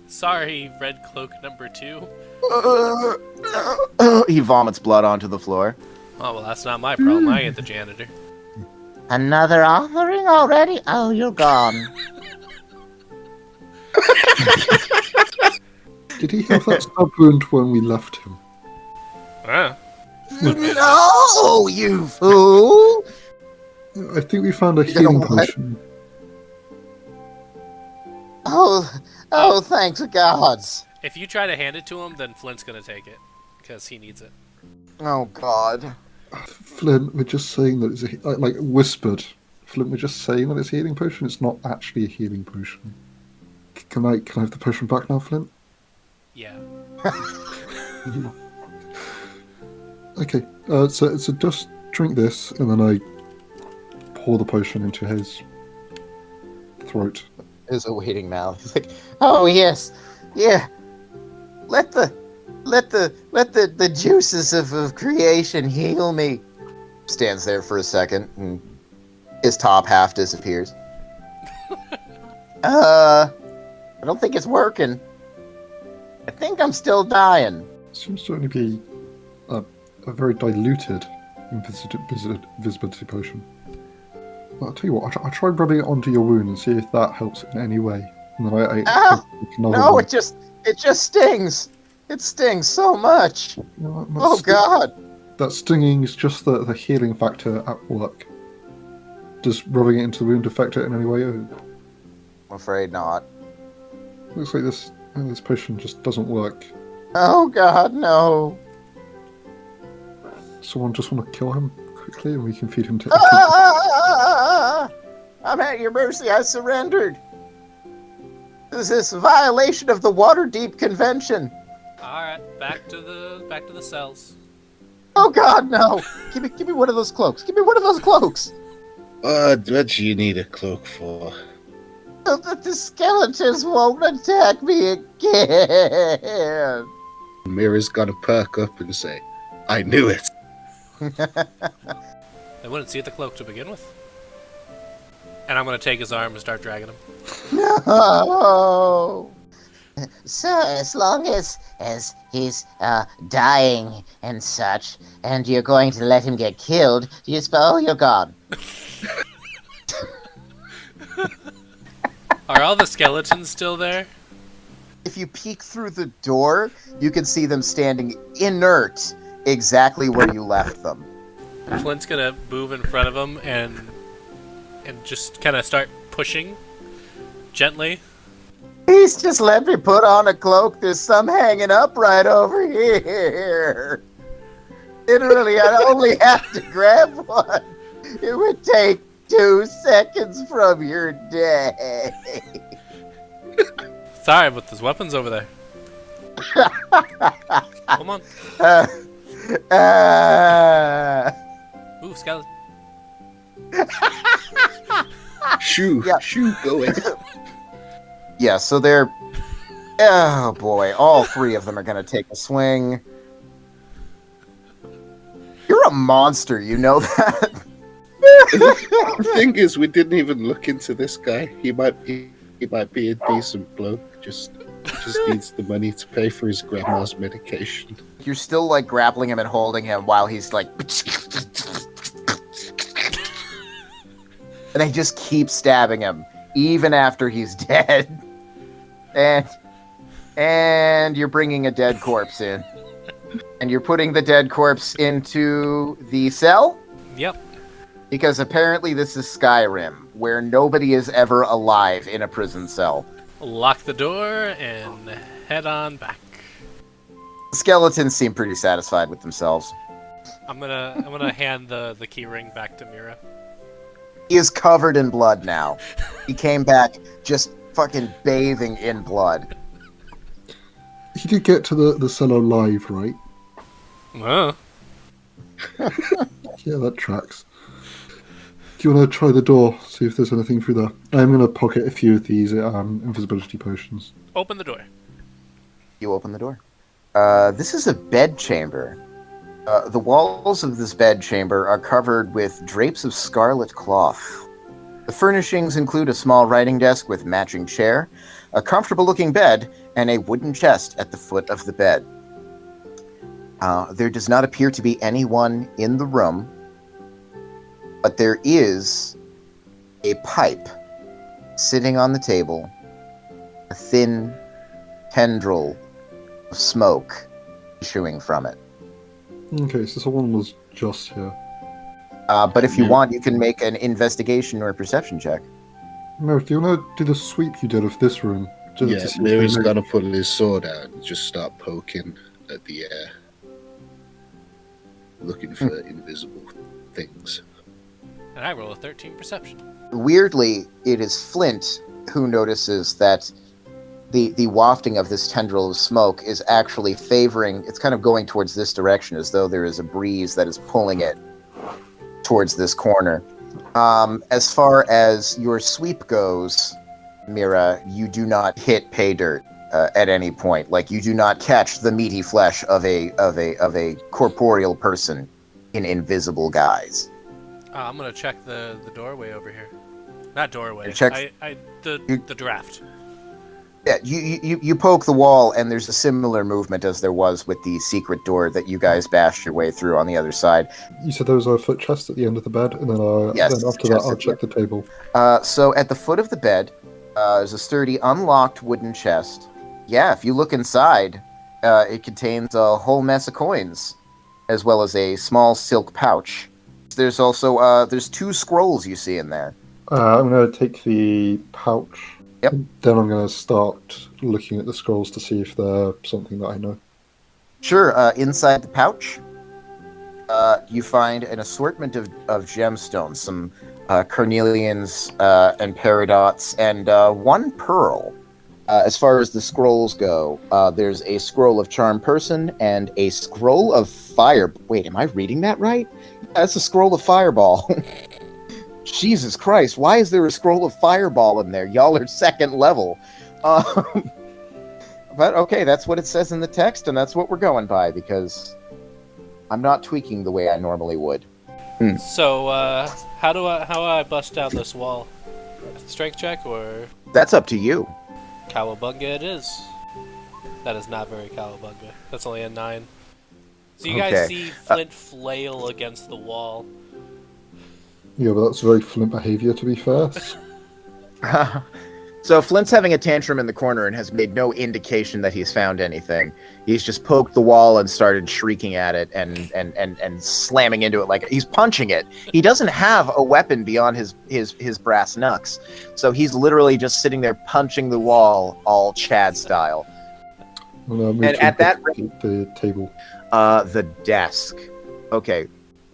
Sorry, red cloak number 2. He vomits blood onto the floor. Oh, well, that's not my problem. I get the janitor. Another offering already? Oh, you're gone. Did he have that stab wound when we left him? No, you fool! I think we found a healing potion. Oh, thanks gods. If you try to hand it to him, then Flint's going to take it. Because he needs it. Oh, God. Flint, we're just saying that it's whispered. Flint, we're just saying that it's a healing potion. It's not actually a healing potion. Can I have the potion back now, Flint? Yeah. Okay, so just drink this, and then I pour the potion into his throat. His awaiting mouth. He's like, Oh yes, yeah. Let the juices of creation heal me. stands there for a second, and his top half disappears. I don't think it's working. I think I'm still dying. Seems to only be a very diluted invisibility potion. I'll tell you what, I'll try rubbing it onto your wound and see if that helps in any way. And then I No, one. it just stings. It stings so much. Oh God! That stinging is just the healing factor at work. Does rubbing it into the wound affect it in any way? I'm afraid not. Looks like this potion just doesn't work. Oh God, no! Someone just want to kill him quickly, and we can feed him to. I'm at your mercy. I surrendered. This is a violation of the Waterdeep Convention. All right, back to the cells. Oh God, no! Give me one of those cloaks. Give me one of those cloaks. What do you need a cloak for? So that the skeletons won't attack me again. Mira's gonna perk up and say, "I knew it." They wouldn't see the cloak to begin with. And I'm gonna take his arm and start dragging him. No. So, as long as he's dying and such, and you're going to let him get killed, do you suppose? Oh, you're gone. Are all the skeletons still there? If you peek through the door, you can see them standing inert exactly where you left them. Flint's gonna move in front of him and just kind of start pushing gently. Please just let me put on a cloak. There's some hanging up right over here. Literally, I only have to grab one. It would take 2 seconds from your day. Sorry, but there's weapons over there. Come on. Ooh, skeleton. Shoo, go in. Yeah, so they're... Oh boy, all 3 of them are going to take a swing. You're a monster, you know that? The thing is, we didn't even look into this guy. He might be a decent bloke. Just needs the money to pay for his grandma's medication. You're still, grappling him and holding him while he's, And they just keep stabbing him, even after he's dead. And And you're bringing a dead corpse in. And you're putting the dead corpse into the cell? Yep. Because apparently this is Skyrim, where nobody is ever alive in a prison cell. Lock the door and head on back. Skeletons seem pretty satisfied with themselves. I'm gonna hand the key ring back to Mira. He is covered in blood now. He came back just fucking bathing in blood. He did get to the cellar alive, right? Oh. Yeah, that tracks. Do you want to try the door, see if there's anything through there? I'm going to pocket a few of these invisibility potions. Open the door. You open the door. This is a bed chamber. The walls of this bed chamber are covered with drapes of scarlet cloth. The furnishings include a small writing desk with matching chair, a comfortable-looking bed, and a wooden chest at the foot of the bed. There does not appear to be anyone in the room, but there is a pipe sitting on the table, a thin tendril of smoke issuing from it. Okay, so someone was just here. But if you want, you can make an investigation or a perception check. Merrick, do you want to do the sweep you did of this room? Just Yeah, to see if Mary's they- gonna pull his sword out and just start poking at the air. Looking for invisible things. And I roll a 13 perception. Weirdly, it is Flint who notices that the wafting of this tendril of smoke is actually favoring, it's kind of going towards this direction, as though there is a breeze that is pulling it towards this corner. As far as your sweep goes, Mira, you do not hit pay dirt at any point. Like, you do not catch the meaty flesh of a corporeal person in invisible guise. I'm gonna check the doorway over here. Not doorway. Check- The draft. Yeah, you poke the wall, and there's a similar movement as there was with the secret door that you guys bashed your way through on the other side. You said there was a foot chest at the end of the bed, and then, Yes, then after that chest I'll at check the table. So at the foot of the bed, there's a sturdy, unlocked wooden chest. Yeah, if you look inside, it contains a whole mess of coins, as well as a small silk pouch. There's also there's 2 scrolls you see in there. I'm going to take the pouch. Yep. Then I'm going to start looking at the scrolls to see if they're something that I know. Sure, inside the pouch, you find an assortment of gemstones, some carnelians and peridots, and 1 pearl. As far as the scrolls go, there's a scroll of Charm Person and a scroll of Fire... Wait, am I reading that right? That's a scroll of Fireball. Jesus Christ, why is there a scroll of Fireball in there? Y'all are 2nd level. But okay, that's what it says in the text, and that's what we're going by, because I'm not tweaking the way I normally would. So, how do I bust down this wall? Strength check or That's up to you. cowabunga? It is. That is not very cowabunga. That's only a 9. So you guys Okay. see Flint flail against the wall. Yeah, but that's very Flint behavior, to be fair. So Flint's having a tantrum in the corner and has made no indication that he's found anything. He's just poked the wall and started shrieking at it and slamming into it like he's punching it. He doesn't have a weapon beyond his brass knucks. So he's literally just sitting there punching the wall all Chad style. And at that rate- the table. The desk. Okay.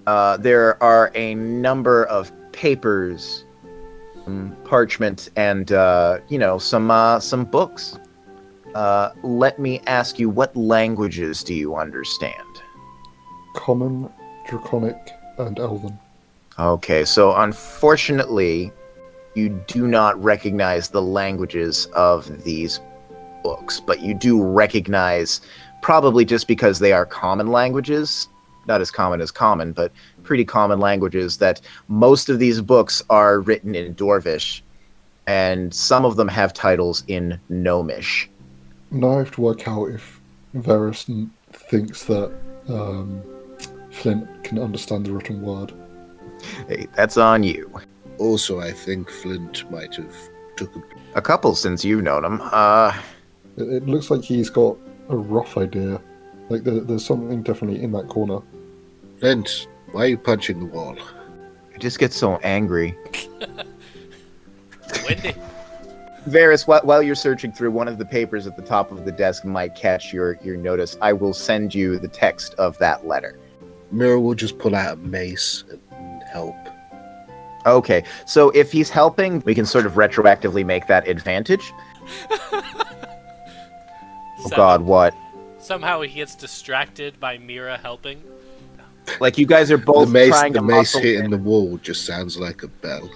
There are a number of papers, parchment, and some books. Let me ask you, what languages do you understand? Common, Draconic, and Elven. Okay, so unfortunately, you do not recognize the languages of these books, but you do recognize, probably just because they are common languages, not as common, but pretty common languages, that most of these books are written in Dwarvish, and some of them have titles in Gnomish. Now I have to work out if Varys thinks that Flint can understand the written word. Hey, that's on you. Also, I think Flint might have took a A couple since you've known him. It looks like he's got a rough idea. Like there's something definitely in that corner. Flint, why are you punching the wall? I just get so angry. Windy. Varys, while you're searching through, one of the papers at the top of the desk might catch your notice. I will send you the text of that letter. Mira will just pull out a mace and help. Okay, so if he's helping, we can sort of retroactively make that advantage. Oh God, what? Somehow he gets distracted by Mira helping. Like you guys are both trying to The mace muscle hitting in. the wall just sounds like a bell.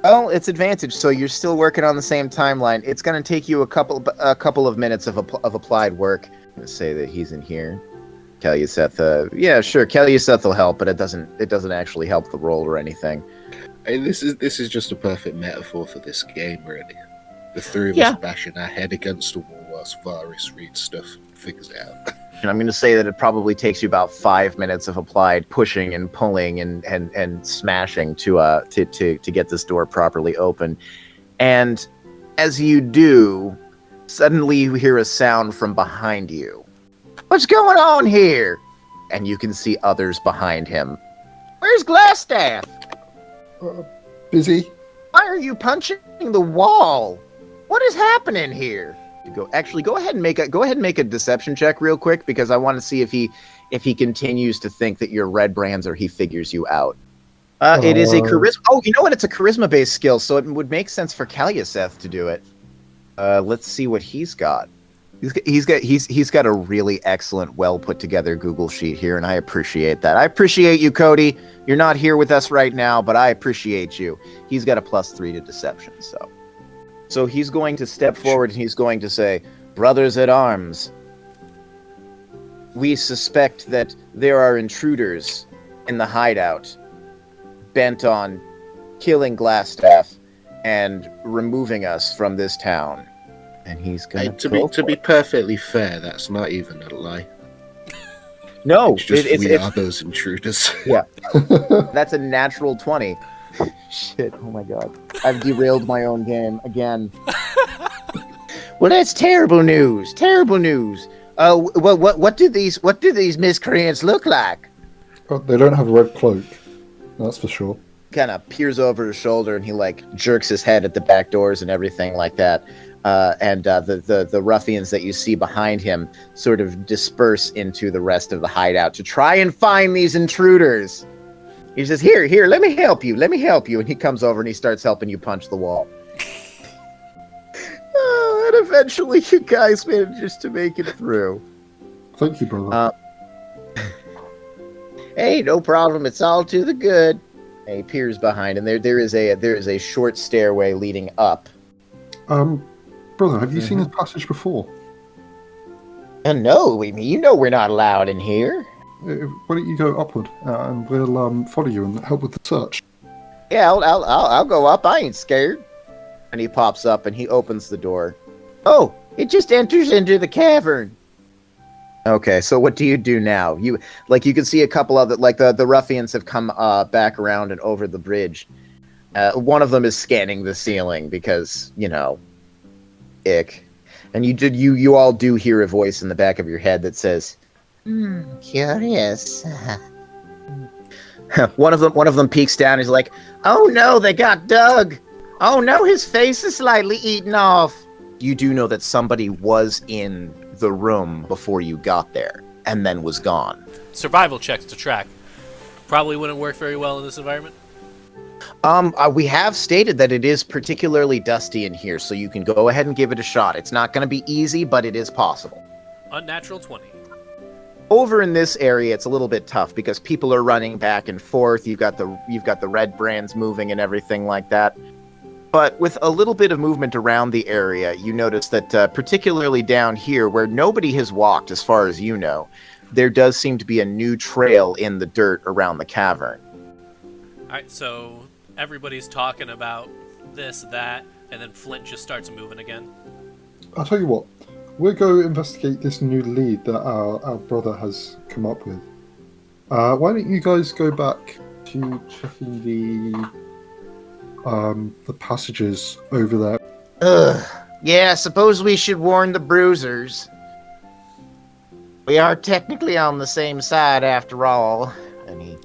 Well, it's advantage, so you're still working on the same timeline. It's going to take you a couple of minutes of applied work. I'm going to say that he's in here. Kellyuseth, yeah, sure, Kellyuseth will help, but it doesn't actually help the roll or anything. I mean, this is just a perfect metaphor for this game, really. The three of us bashing our head against a wall whilst Varys reads stuff and figures it out. And I'm going to say that it probably takes you about 5 minutes of applied pushing and pulling and smashing to get this door properly open. And as you do, suddenly you hear a sound from behind you. What's going on here? And you can see others behind him. Where's Glassstaff? Busy? Why are you punching the wall? What is happening here? Go ahead and make a deception check real quick, because I want to see if he continues to think that you're Redbrands or he figures you out. It is a charisma. Oh, you know what? It's a charisma based skill, so it would make sense for Kellyuseth to do it. Let's see what he's got. He's got a really excellent, well put together Google sheet here, and I appreciate that. I appreciate you, Cody. You're not here with us right now, but I appreciate you. He's got a +3 to deception, so he's going to step forward and he's going to say, "Brothers at arms, we suspect that there are intruders in the hideout, bent on killing Glassstaff and removing us from this town." And he's going to be perfectly fair, that's not even a lie. No, it's just we are those intruders. Yeah, that's a natural 20. Shit! Oh my God, I've derailed my own game again. Well, that's terrible news. Terrible news. What do these miscreants look like? Oh, they don't have a red cloak. That's for sure. Kind of peers over his shoulder and he like jerks his head at the back doors and everything like that. And the ruffians that you see behind him sort of disperse into the rest of the hideout to try and find these intruders. He says, here, let me help you. And he comes over and he starts helping you punch the wall. And eventually you guys manage to make it through. Thank you, brother. Hey, no problem. It's all to the good. And he peers behind, and there is a short stairway leading up. Brother, have you seen this passage before? No, we're not allowed in here. Why don't you go upward, and we'll follow you and help with the search. Yeah, I'll go up. I ain't scared. And he pops up and he opens the door. Oh, it just enters into the cavern. Okay, so what do you do now? You can see a couple of the ruffians have come back around and over the bridge. One of them is scanning the ceiling because, ick. And you all do hear a voice in the back of your head that says, Curious. One of them peeks down. He's like, "Oh no, they got Doug. Oh no, his face is slightly eaten off." You do know that somebody was in the room before you got there, and then was gone. Survival checks to track. Probably wouldn't work very well in this environment. We have stated that it is particularly dusty in here, so you can go ahead and give it a shot. It's not going to be easy, but it is possible. Unnatural 20. Over in this area, it's a little bit tough because people are running back and forth. You've got the Redbrands moving and everything like that. But with a little bit of movement around the area, you notice that particularly down here, where nobody has walked as far as you know, there does seem to be a new trail in the dirt around the cavern. Alright, so everybody's talking about this, that, and then Flint just starts moving again. I'll tell you what. We'll go investigate this new lead that our brother has come up with. Why don't you guys go back to checking the passages over there? Ugh, Yeah, suppose we should warn the bruisers. We are technically on the same side after all. And he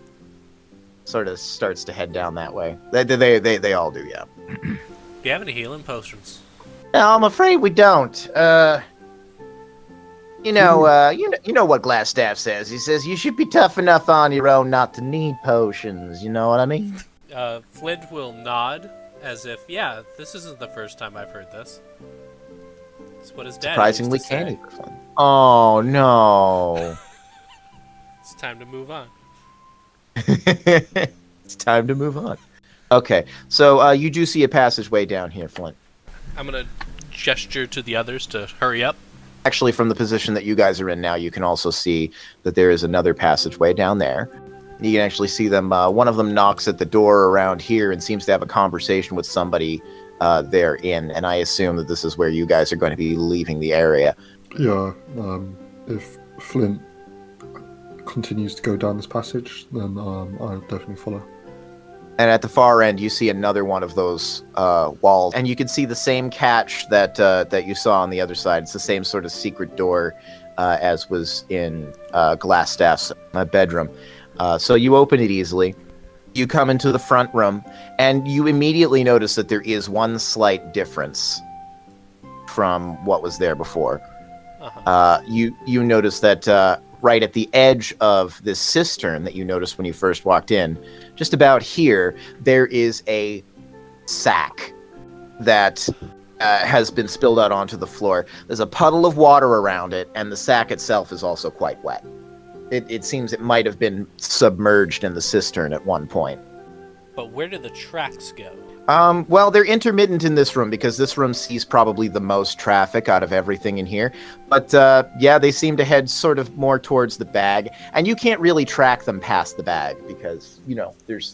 sort of starts to head down that way. They all do, yeah. Do you have any healing potions? No, I'm afraid we don't. You know what Glassstaff says. He says you should be tough enough on your own not to need potions. You know what I mean? Flint will nod as if, yeah, this isn't the first time I've heard this. It's what his dad Surprisingly used to say. canny for Flint. Oh no. It's time to move on. It's time to move on. Okay, so you do see a passageway down here, Flint. I'm gonna gesture to the others to hurry up. Actually, from the position that you guys are in now, you can also see that there is another passageway down there. You can actually see them. One of them knocks at the door around here and seems to have a conversation with somebody therein. And I assume that this is where you guys are going to be leaving the area. Yeah, if Flint continues to go down this passage, then I'll definitely follow. And at the far end, you see another one of those walls, and you can see the same catch that you saw on the other side. It's the same sort of secret door as was in Glassstaff's bedroom. So you open it easily. You come into the front room, and you immediately notice that there is one slight difference from what was there before. Uh-huh. You notice that right at the edge of this cistern that you noticed when you first walked in, just about here, there is a sack that has been spilled out onto the floor. There's a puddle of water around it, and the sack itself is also quite wet. It seems it might have been submerged in the cistern at one point. But where do the tracks go? Well, they're intermittent in this room because this room sees probably the most traffic out of everything in here. But yeah, they seem to head sort of more towards the bag, and you can't really track them past the bag because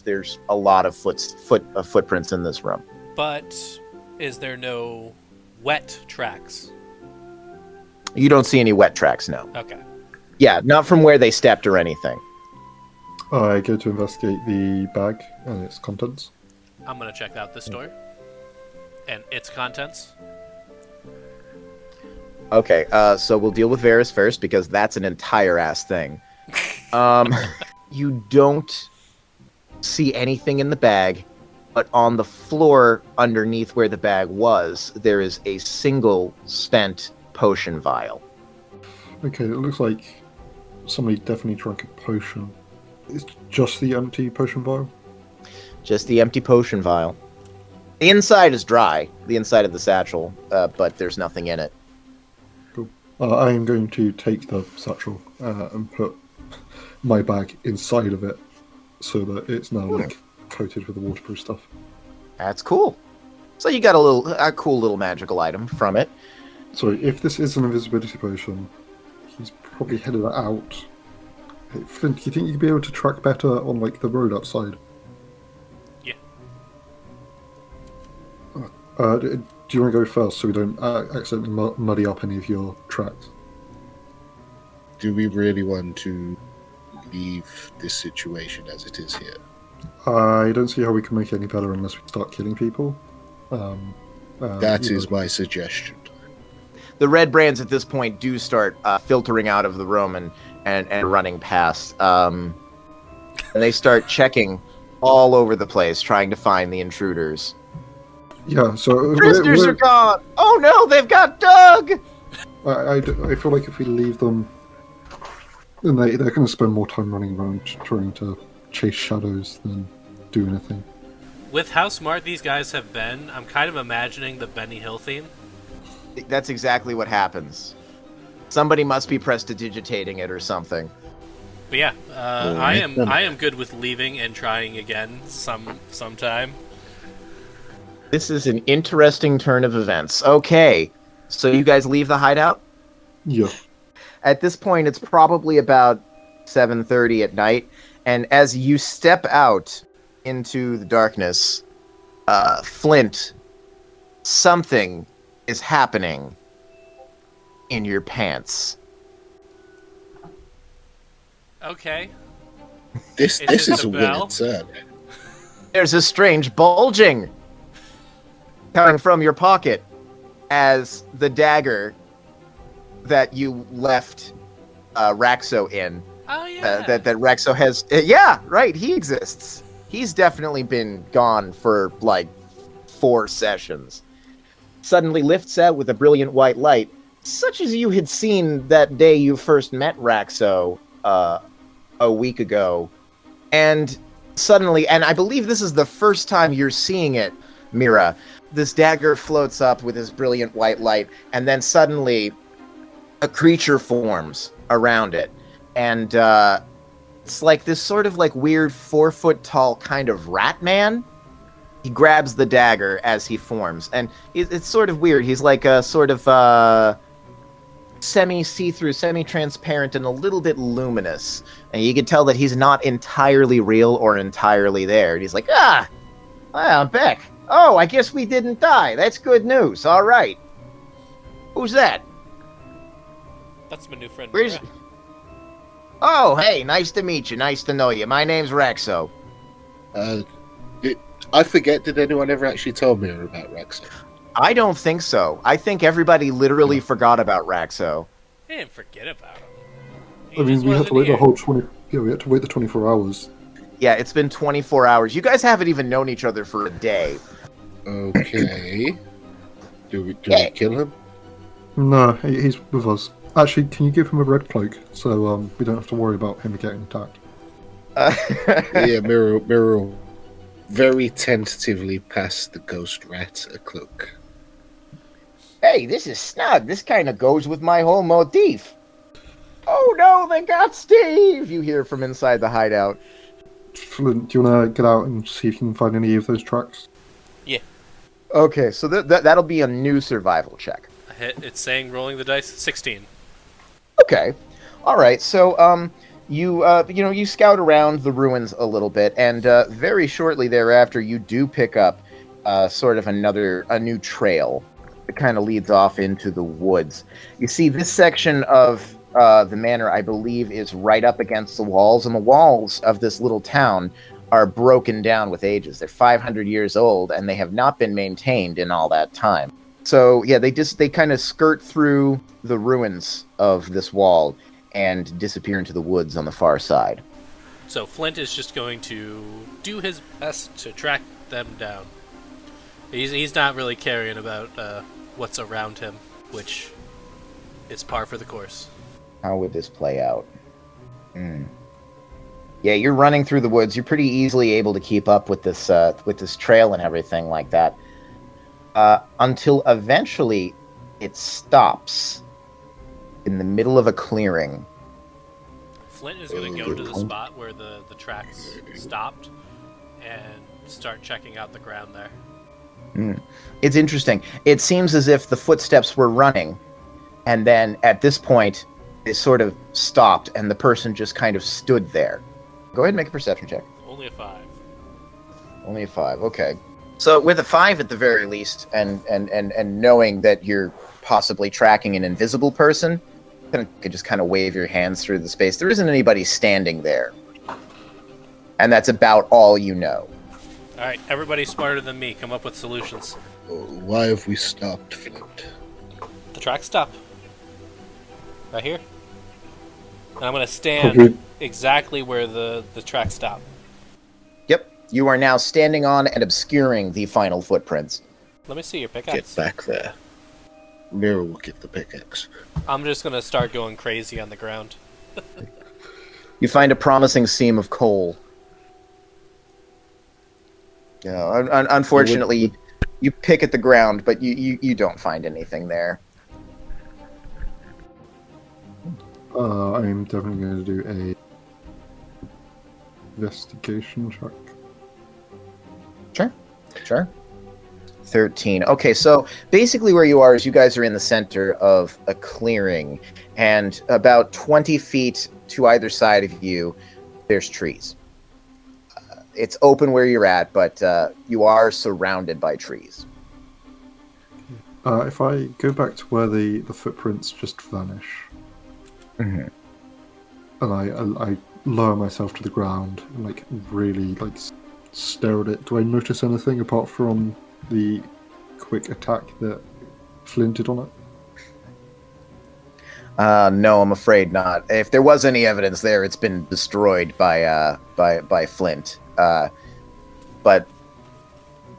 there's a lot of footprints in this room. But is there no wet tracks? You don't see any wet tracks, no. Okay. Yeah, not from where they stepped or anything. I go to investigate the bag and its contents. I'm gonna check out this door and its contents. Okay, so we'll deal with Varys first because that's an entire ass thing. You don't see anything in the bag, but on the floor underneath where the bag was, there is a single spent potion vial. Okay, it looks like somebody definitely drank a potion. It's just the empty potion vial? Just the empty potion vial. The inside is dry, the inside of the satchel, but there's nothing in it. Cool. I am going to take the satchel and put my bag inside of it so that it's now coated with the waterproof stuff. That's cool. So you got a cool little magical item from it. So if this is an invisibility potion, he's probably headed out. Hey, Flint, do you think you'd be able to track better on the road outside? Yeah. Do you want to go first so we don't accidentally muddy up any of your tracks? Do we really want to leave this situation as it is here? I don't see how we can make it any better unless we start killing people. That is my suggestion. The Redbrands at this point do start filtering out of the room and running past. And they start checking all over the place, trying to find the intruders. Yeah, so... Prisoners are gone! Oh no, they've got Doug! I feel like if we leave them, then they're going to spend more time running around trying to chase shadows than do anything. With how smart these guys have been, I'm kind of imagining the Benny Hill theme. That's exactly what happens. Somebody must be prestidigitating it or something. But yeah, I am good with leaving and trying again sometime. This is an interesting turn of events. Okay, so you guys leave the hideout? Yeah. At this point, it's probably about 7:30 at night, and as you step out into the darkness, Flint, something is happening in your pants. Okay. This Is it is the a bell? weird sound. There's a strange bulging coming from your pocket as the dagger that you left Raxo in. Oh yeah. That Raxo has. Yeah, right. He exists. He's definitely been gone for like 4 sessions. Suddenly lifts out with a brilliant white light, such as you had seen that day you first met Raxo a week ago. And suddenly, and I believe this is the first time you're seeing it, Mira, this dagger floats up with this brilliant white light, and then suddenly a creature forms around it. And it's like this sort of like weird 4-foot-tall kind of rat man. He grabs the dagger as he forms, and it's sort of weird. He's like a sort of semi-see-through, semi-transparent, and a little bit luminous. And you can tell that he's not entirely real or entirely there. And he's like, well, I'm back. Oh, I guess we didn't die. That's good news. All right. Who's that? That's my new friend. Where's... Mira. Oh, hey, nice to meet you. Nice to know you. My name's Raxo. I forget, did anyone ever actually tell me about Raxo? I don't think so. I think everybody literally forgot about Raxo. They didn't forget about him. He I mean, just we had wasn't to wait here. the whole 20. Yeah, we had to wait the 24 hours. Yeah, it's been 24 hours. You guys haven't even known each other for a day. Okay. Do we Yeah. kill him? No, he's with us. Actually, can you give him a red cloak so we don't have to worry about him getting attacked? Yeah, Miro will very tentatively pass the ghost rat a cloak. Hey, this is snug. This kind of goes with my whole motif. Oh no, they got Steve! You hear from inside the hideout. Flint, do you want to get out and see if you can find any of those tracks? Yeah. Okay, so that'll be a new survival check. I hit. It's saying rolling the dice. 16. Okay. All right. So, you scout around the ruins a little bit, and very shortly thereafter, you do pick up sort of a new trail that kind of leads off into the woods. You see, this section of the manor, I believe, is right up against the walls, and the walls of this little town are broken down with ages. They're 500 years old, and they have not been maintained in all that time. So yeah, they kind of skirt through the ruins of this wall and disappear into the woods on the far side. So Flint is just going to do his best to track them down. He's not really caring about what's around him, which is par for the course. How would this play out? Yeah, you're running through the woods. You're pretty easily able to keep up with this trail and everything like that. Until eventually it stops in the middle of a clearing. Flint is going to go to the spot where the tracks stopped and start checking out the ground there. It's interesting. It seems as if the footsteps were running, and then at this point, they sort of stopped, and the person just kind of stood there. Go ahead and make a perception check. Only a 5. Only a 5, okay. So with a 5 at the very least, and knowing that you're possibly tracking an invisible person, you can just kind of wave your hands through the space. There isn't anybody standing there. And that's about all you know. Alright, everybody smarter than me. Come up with solutions. Why have we stopped, Flint? The tracks stop. Right here. And I'm going to stand exactly where the tracks stop. Yep. You are now standing on and obscuring the final footprints. Let me see your pickaxe. Get back there. Miro will get the pickaxe. I'm just going to start going crazy on the ground. You find a promising seam of coal. Unfortunately, you pick at the ground, but you don't find anything there. I'm definitely going to do a investigation check. Sure. 13. Okay, so basically where you are is you guys are in the center of a clearing, and about 20 feet to either side of you, there's trees. It's open where you're at, but you are surrounded by trees. If I go back to where the footprints just vanish, Mm-hmm. and I lower myself to the ground and really stare at it, do I notice anything apart from the quick attack that flinted on it? No, I'm afraid not. If there was any evidence there, it's been destroyed by Flint. But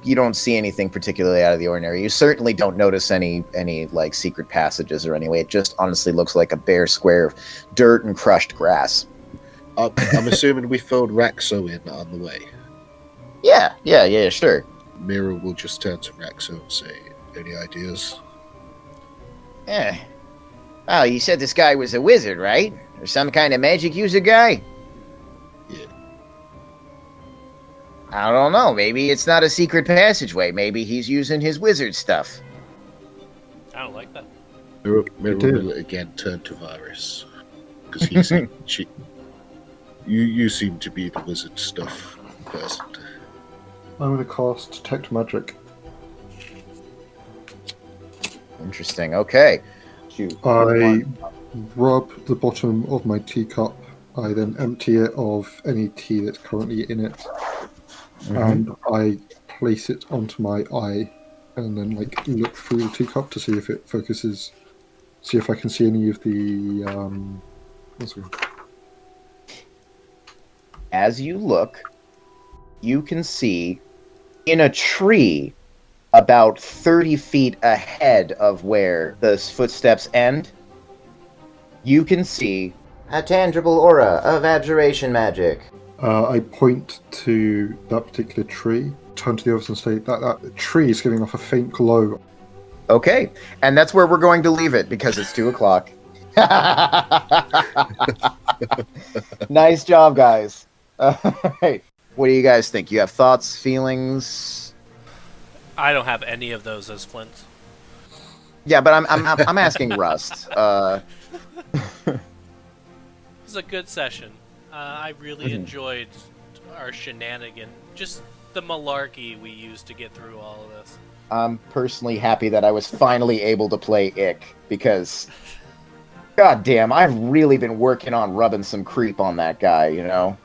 you don't see anything particularly out of the ordinary. You certainly don't notice any like secret passages or anyway. It just honestly looks like a bare square of dirt and crushed grass. I'm assuming we filled Raxo in on the way. Yeah, sure. Mira will just turn to Raxo and say, "Any ideas?" Eh. Oh, you said this guy was a wizard, right? Or some kind of magic user guy? Yeah. I don't know. Maybe it's not a secret passageway. Maybe he's using his wizard stuff. I don't like that. Mira will again turn to Varys because you seem to be the wizard stuff person. I'm going to cast Detect Magic. Interesting. Okay. I rub the bottom of my teacup. I then empty it of any tea that's currently in it. And I place it onto my eye and then look through the teacup to see if it focuses, see if I can see any of the what's it called? As you look, you can see in a tree about 30 feet ahead of where the footsteps end, you can see A tangible aura of abjuration magic. I point to that particular tree, turn to the others and say that tree is giving off a faint glow. Okay, and that's where we're going to leave it because it's 2 o'clock. Nice job, guys. Alright. What do you guys think? You have thoughts, feelings? I don't have any of those as Flint. Yeah, but I'm asking Rust. It was a good session. I really enjoyed our shenanigan, just the malarkey we used to get through all of this. I'm personally happy that I was finally able to play Ick, because god damn, I've really been working on rubbing some creep on that guy, you know?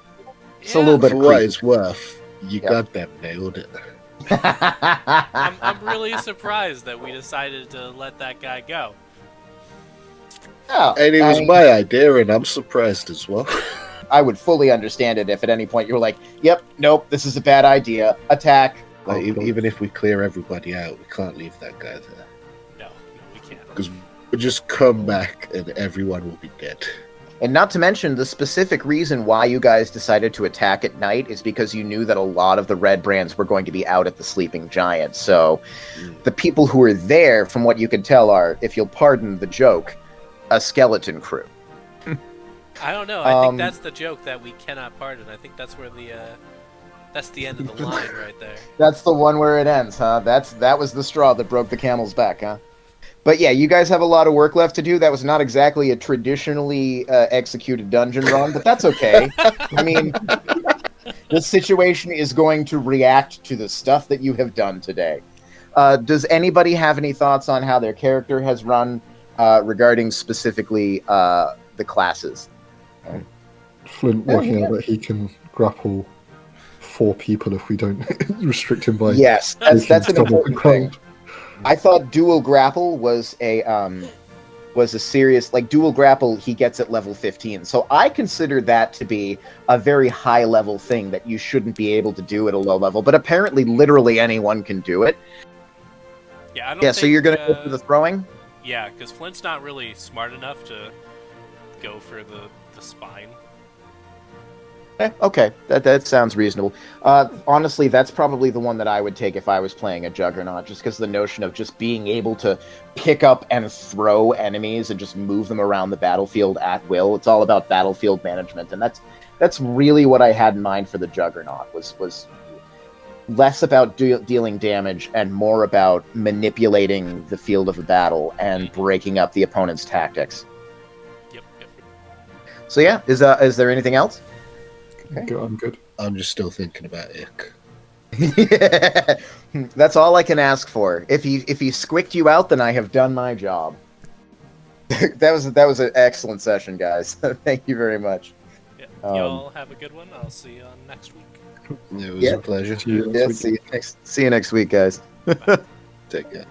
It's a little bit For of what creep. it's worth, you got them nailed it. I'm really surprised that we decided to let that guy go. Oh, And it was my idea, and I'm surprised as well. I would fully understand it if at any point you were like, yep, nope, this is a bad idea, attack. Like, even if we clear everybody out, we can't leave that guy there. No, we can't. Because we'll just come back and everyone will be dead. And not to mention, the specific reason why you guys decided to attack at night is because you knew that a lot of the Redbrands were going to be out at the Sleeping Giant. So the people who are there, from what you can tell, are, if you'll pardon the joke, a skeleton crew. I don't know. I think that's the joke that we cannot pardon. I think that's where that's the end of the line right there. That's the one where it ends, huh? That was the straw that broke the camel's back, huh? But yeah, you guys have a lot of work left to do. That was not exactly a traditionally executed dungeon run, but that's okay. I mean, the situation is going to react to the stuff that you have done today. Does anybody have any thoughts on how their character has run regarding specifically the classes? Flint working out that he can grapple 4 people if we don't restrict him by Yes, that's an double important thing. I thought dual grapple was a serious, like, dual grapple he gets at level 15. So I consider that to be a very high level thing that you shouldn't be able to do at a low level, but apparently literally anyone can do it. Yeah, I don't think, so you're going to go for the throwing? Yeah, because Flint's not really smart enough to go for the spine. Okay, that sounds reasonable. Honestly, that's probably the one that I would take if I was playing a Juggernaut, just because the notion of just being able to pick up and throw enemies and just move them around the battlefield at will. It's all about battlefield management, and that's really what I had in mind for the Juggernaut, was less about dealing damage and more about manipulating the field of the battle and breaking up the opponent's tactics. Yep. So yeah, is there anything else? Okay. I'm good. I'm just still thinking about Ick. That's all I can ask for. If he squicked you out, then I have done my job. that was an excellent session, guys. Thank you very much. Yeah. Y'all have a good one. I'll see you on next week. It was a pleasure. See you next week. See you next week, guys. Take care.